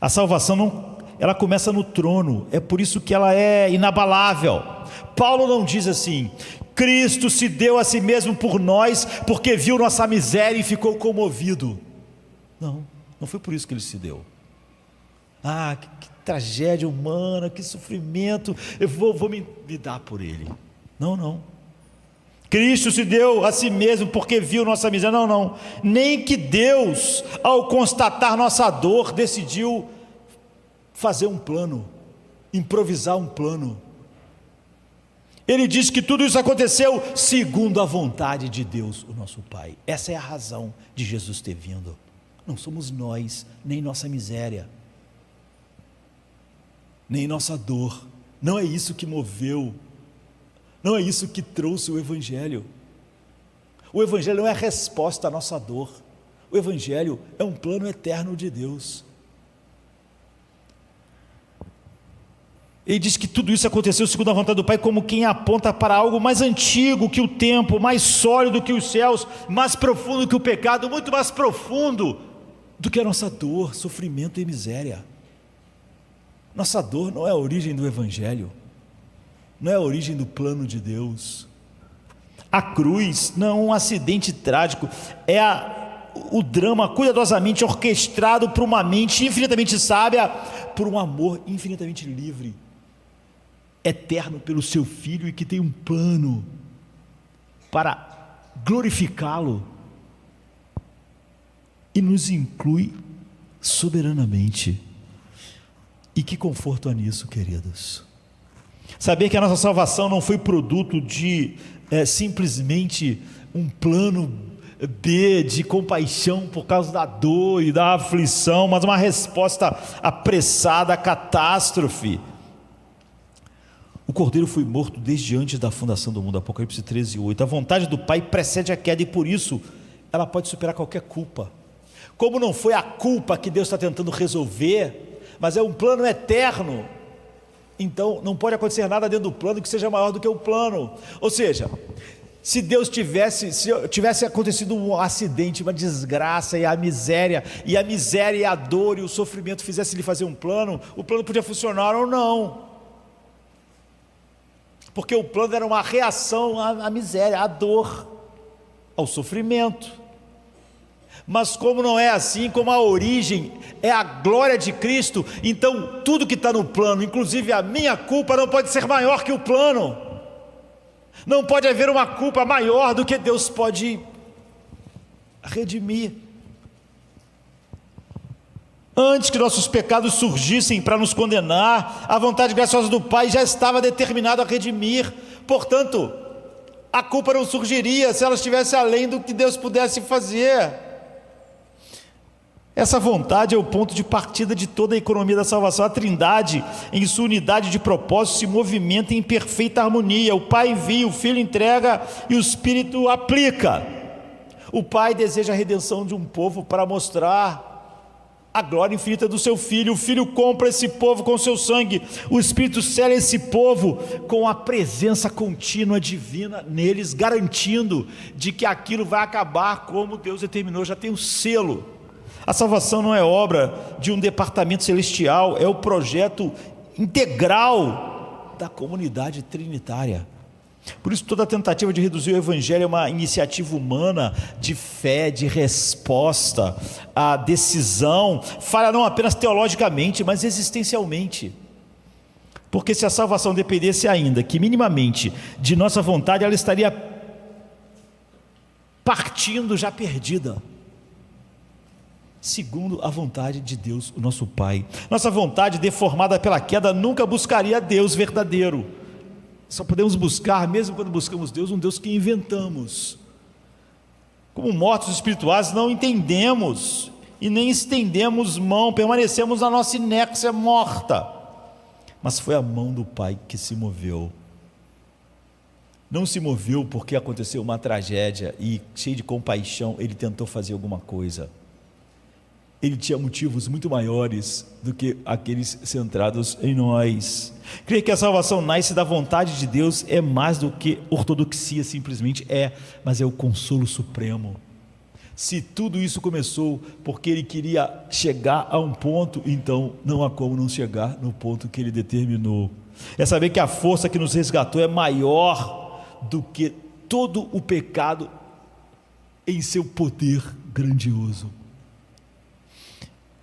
Speaker 1: A salvação ela começa no trono, é por isso que ela é inabalável. Paulo não diz assim: Cristo se deu a si mesmo por nós, porque viu nossa miséria e ficou comovido. Não foi por isso que ele se deu. Que tragédia humana, que sofrimento, eu vou me dar por ele. Não. Cristo se deu a si mesmo porque viu nossa miséria. Não. Nem que Deus, ao constatar nossa dor, decidiu fazer um plano, improvisar um plano. Ele diz que tudo isso aconteceu segundo a vontade de Deus, o nosso Pai. Essa é a razão de Jesus ter vindo. Não somos nós, nem nossa miséria, nem nossa dor. Não é isso que moveu, não é isso que trouxe o Evangelho. O Evangelho não é a resposta à nossa dor. O Evangelho é um plano eterno de Deus. Ele diz que tudo isso aconteceu segundo a vontade do Pai, como quem aponta para algo mais antigo que o tempo, mais sólido que os céus, mais profundo que o pecado, muito mais profundo do que a nossa dor, sofrimento e miséria. Nossa dor não é a origem do Evangelho, não é a origem do plano de Deus. A cruz não é um acidente trágico, é o drama cuidadosamente orquestrado por uma mente infinitamente sábia, por um amor infinitamente livre, eterno pelo seu Filho, e que tem um plano para glorificá-lo e nos inclui soberanamente. E que conforto há nisso, queridos. Saber que a nossa salvação não foi produto de simplesmente um plano B de compaixão por causa da dor e da aflição, mas uma resposta apressada à catástrofe. O Cordeiro foi morto desde antes da fundação do mundo, Apocalipse 13:8. A vontade do Pai precede a queda e por isso ela pode superar qualquer culpa. Como não foi a culpa que Deus está tentando resolver, mas é um plano eterno, então não pode acontecer nada dentro do plano que seja maior do que o plano. Ou seja, se tivesse acontecido um acidente, uma desgraça, e a miséria e a dor e o sofrimento fizesse ele fazer um plano, o plano podia funcionar ou não, porque o plano era uma reação à miséria, à dor, ao sofrimento. Mas como não é assim, como a origem é a glória de Cristo, então tudo que está no plano, inclusive a minha culpa, não pode ser maior que o plano. Não pode haver uma culpa maior do que Deus pode redimir. Antes que nossos pecados surgissem para nos condenar, a vontade graciosa do Pai já estava determinada a redimir. Portanto, a culpa não surgiria se ela estivesse além do que Deus pudesse fazer. Essa vontade é o ponto de partida de toda a economia da salvação. A Trindade, em sua unidade de propósito, se movimenta em perfeita harmonia. O Pai envia, o Filho entrega e o Espírito aplica. O Pai deseja a redenção de um povo para mostrar a glória infinita do seu Filho. O Filho compra esse povo com seu sangue. O Espírito sela esse povo com a presença contínua divina neles, garantindo de que aquilo vai acabar como Deus determinou. Já tem o selo. A salvação não é obra de um departamento celestial, é o projeto integral da comunidade trinitária. Por isso toda tentativa de reduzir o Evangelho é uma iniciativa humana de fé, de resposta à decisão, falha não apenas teologicamente, mas existencialmente. Porque se a salvação dependesse ainda que minimamente de nossa vontade, ela estaria partindo já perdida, segundo a vontade de Deus, o nosso Pai. Nossa vontade, deformada pela queda, nunca buscaria Deus verdadeiro. Só podemos buscar, mesmo quando buscamos Deus, um Deus que inventamos. Como mortos espirituais, não entendemos e nem estendemos mão, permanecemos na nossa inércia morta. Mas foi a mão do Pai que se moveu. Não se moveu porque aconteceu uma tragédia e, cheio de compaixão, ele tentou fazer alguma coisa. Ele tinha motivos muito maiores do que aqueles centrados em nós. Creio que a salvação nasce da vontade de Deus, é mais do que ortodoxia, simplesmente mas é o consolo supremo. Se tudo isso começou porque ele queria chegar a um ponto, então não há como não chegar no ponto que ele determinou. É saber que a força que nos resgatou é maior do que todo o pecado em seu poder grandioso.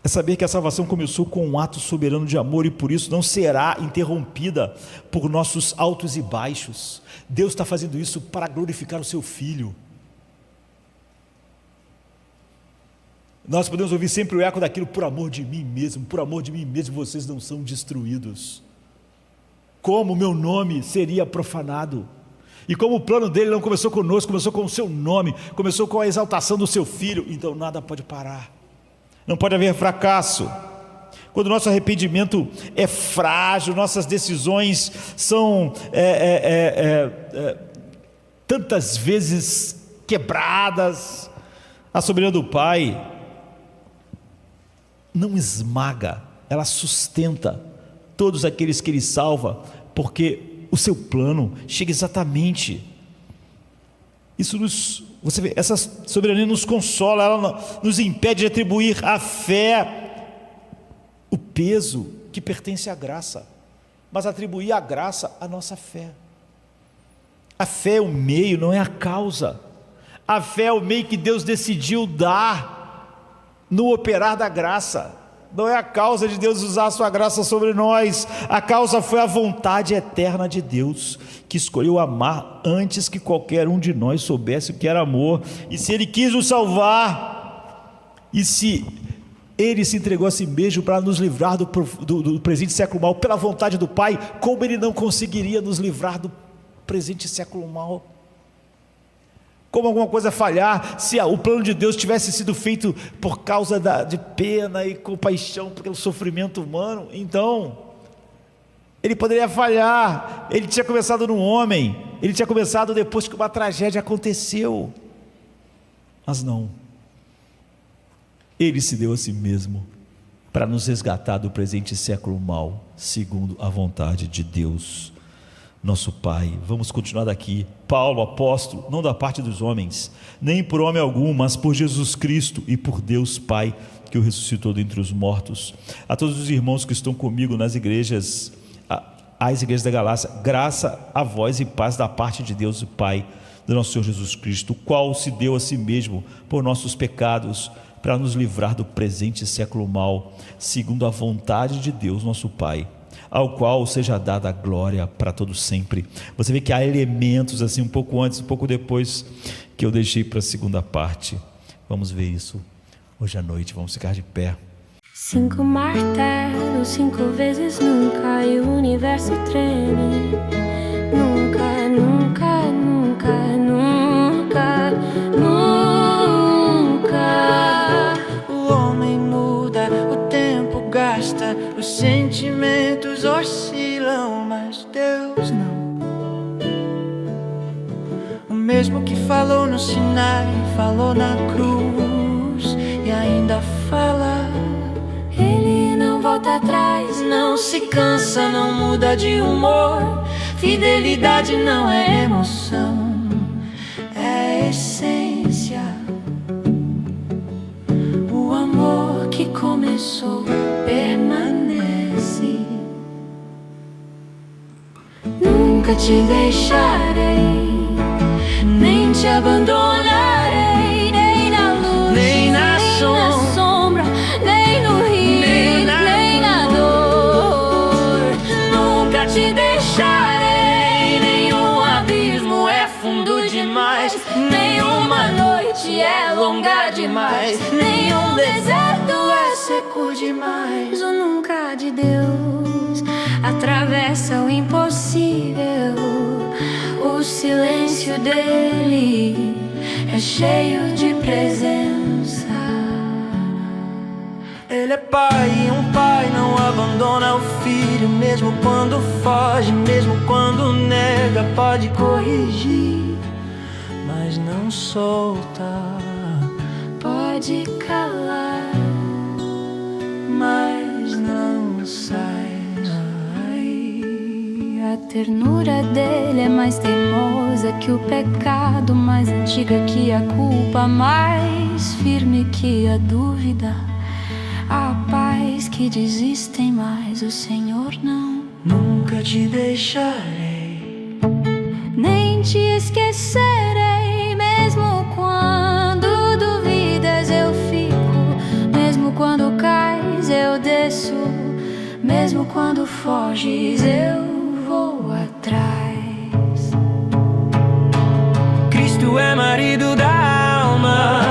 Speaker 1: É saber que a salvação começou com um ato soberano de amor e por isso não será interrompida por nossos altos e baixos. Deus está fazendo isso para glorificar o seu Filho. Nós podemos ouvir sempre o eco daquilo: por amor de mim mesmo vocês não são destruídos. Como o meu nome seria profanado? E como o plano dele não começou conosco, começou com o seu nome, começou com a exaltação do seu Filho, então nada pode parar. Não pode haver fracasso. Quando o nosso arrependimento é frágil, nossas decisões são tantas vezes quebradas. A soberania do Pai não esmaga, ela sustenta todos aqueles que Ele salva, porque o seu plano chega exatamente. Você vê, essa soberania nos consola, ela nos impede de atribuir à fé o peso que pertence à graça, mas atribuir à graça a nossa fé. A fé é o meio, não é a causa. A fé é o meio que Deus decidiu dar no operar da graça. Não é a causa de Deus usar a sua graça sobre nós. A causa foi a vontade eterna de Deus, que escolheu amar antes que qualquer um de nós soubesse o que era amor. E se Ele quis nos salvar, e se Ele se entregou a si mesmo para nos livrar do presente século mal, pela vontade do Pai, como Ele não conseguiria nos livrar do presente século mal? Como alguma coisa falhar, se o plano de Deus tivesse sido feito por causa de pena e compaixão pelo sofrimento humano, então Ele poderia falhar. Ele tinha começado no homem, Ele tinha começado depois que uma tragédia aconteceu, mas não, Ele se deu a si mesmo para nos resgatar do presente século mal, segundo a vontade de Deus nosso Pai. Vamos continuar daqui. Paulo, apóstolo, não da parte dos homens, nem por homem algum, mas por Jesus Cristo e por Deus Pai, que o ressuscitou dentre os mortos. A todos os irmãos que estão comigo nas igrejas, às igrejas da Galácia, graça a vós e paz da parte de Deus e Pai do nosso Senhor Jesus Cristo, o qual se deu a si mesmo por nossos pecados, para nos livrar do presente século mal, segundo a vontade de Deus nosso Pai, ao qual seja dada a glória para todos sempre. Você vê que há elementos assim, um pouco antes, um pouco depois, que eu deixei para a segunda parte. Vamos ver isso hoje à noite. Vamos ficar de pé.
Speaker 2: 5 martelos, 5 vezes nunca, e o universo treme. Nunca, nunca, nunca, nunca, nunca.
Speaker 3: O homem muda, o tempo gasta, os sentimentos oscilam, mas Deus não. O mesmo que falou no Sinai, falou na cruz e ainda fala.
Speaker 2: Ele não volta atrás,
Speaker 3: Não se cansa, não muda de humor. Fidelidade não é emoção, é essência. O amor que começou permanece.
Speaker 2: nunca te deixarei, nem te abandonarei, nem na luz,
Speaker 3: nem na
Speaker 2: sombra, nem no rio, nem na dor.
Speaker 3: Nunca te deixarei. Nenhum abismo é fundo demais,
Speaker 2: Nenhuma noite é longa demais, nenhum deserto é
Speaker 3: seco demais.
Speaker 2: o nunca de Deus atravessa o impossível. O silêncio dele é cheio de presença.
Speaker 3: Ele é pai e um pai não abandona o filho, mesmo quando foge, mesmo quando nega, pode corrigir, mas não solta.
Speaker 2: Pode calar,
Speaker 3: Mas não sai.
Speaker 2: a ternura dele é mais teimosa que o pecado, mais antiga que a culpa, mais firme que a dúvida. Há pais que desistem, mas o Senhor não.
Speaker 3: Nunca te deixarei,
Speaker 2: Nem te esquecerei, mesmo quando duvidas eu fico, mesmo quando cais eu desço, mesmo quando foges eu vou atrás.
Speaker 3: Cristo é marido da alma,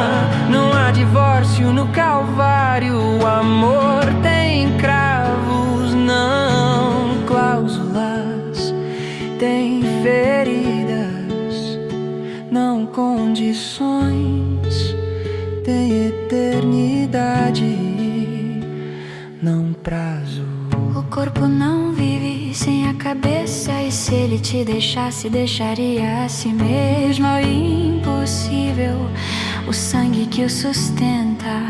Speaker 3: não há divórcio no Calvário. O amor tem cravos, não cláusulas, tem feridas, não condições, tem eternidade, não prazo.
Speaker 2: O corpo não vive sem a cabeça, e se ele ele te deixasse, deixaria a si mesmo ao impossível. O sangue que o sustenta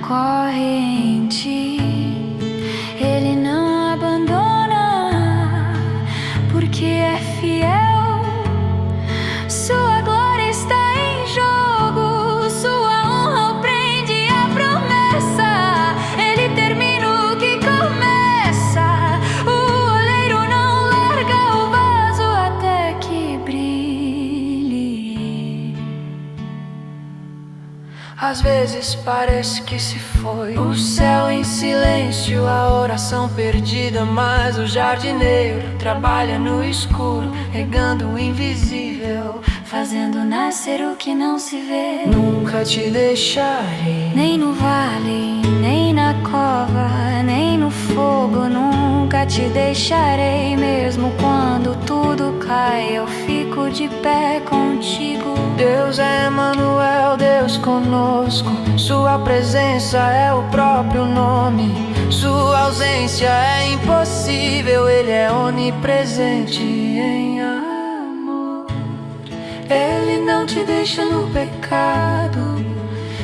Speaker 2: corre em ti. Ele não abandona, porque é fiel. Sua glória está em jogo, sua honra prende a promessa. Ele termina o que começa. O oleiro não larga o vaso até que brilhe.
Speaker 3: Às vezes parece que se foi o céu em silêncio, a oração perdida, mas o jardineiro trabalha no escuro, regando o invisível,
Speaker 2: fazendo nascer o que não se vê.
Speaker 3: Nunca te deixarei,
Speaker 2: nem no vale, nem na cova, nem no fogo. Nunca te deixarei, mesmo quando tudo cai, eu fico de pé contigo.
Speaker 3: Deus é Emanuel, Deus conosco. Sua presença é o próprio nome. Sua ausência é impossível. Ele é onipresente em amor. Ele não te deixa no pecado,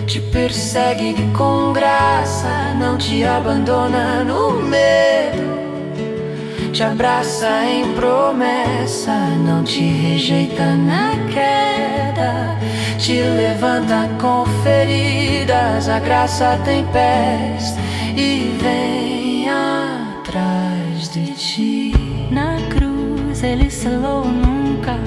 Speaker 3: te persegue com graça, não te abandona no medo, te abraça em promessa, não te rejeita na queda, te levanta com feridas. A graça tem pés e vem atrás de ti.
Speaker 2: Na cruz ele selou nunca,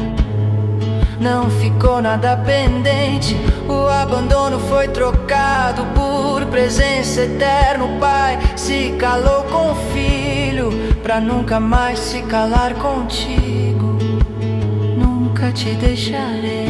Speaker 3: não ficou nada pendente. O abandono foi trocado por presença eterna. O Pai se calou com o Filho, pra nunca mais se calar contigo.
Speaker 2: nunca te deixarei.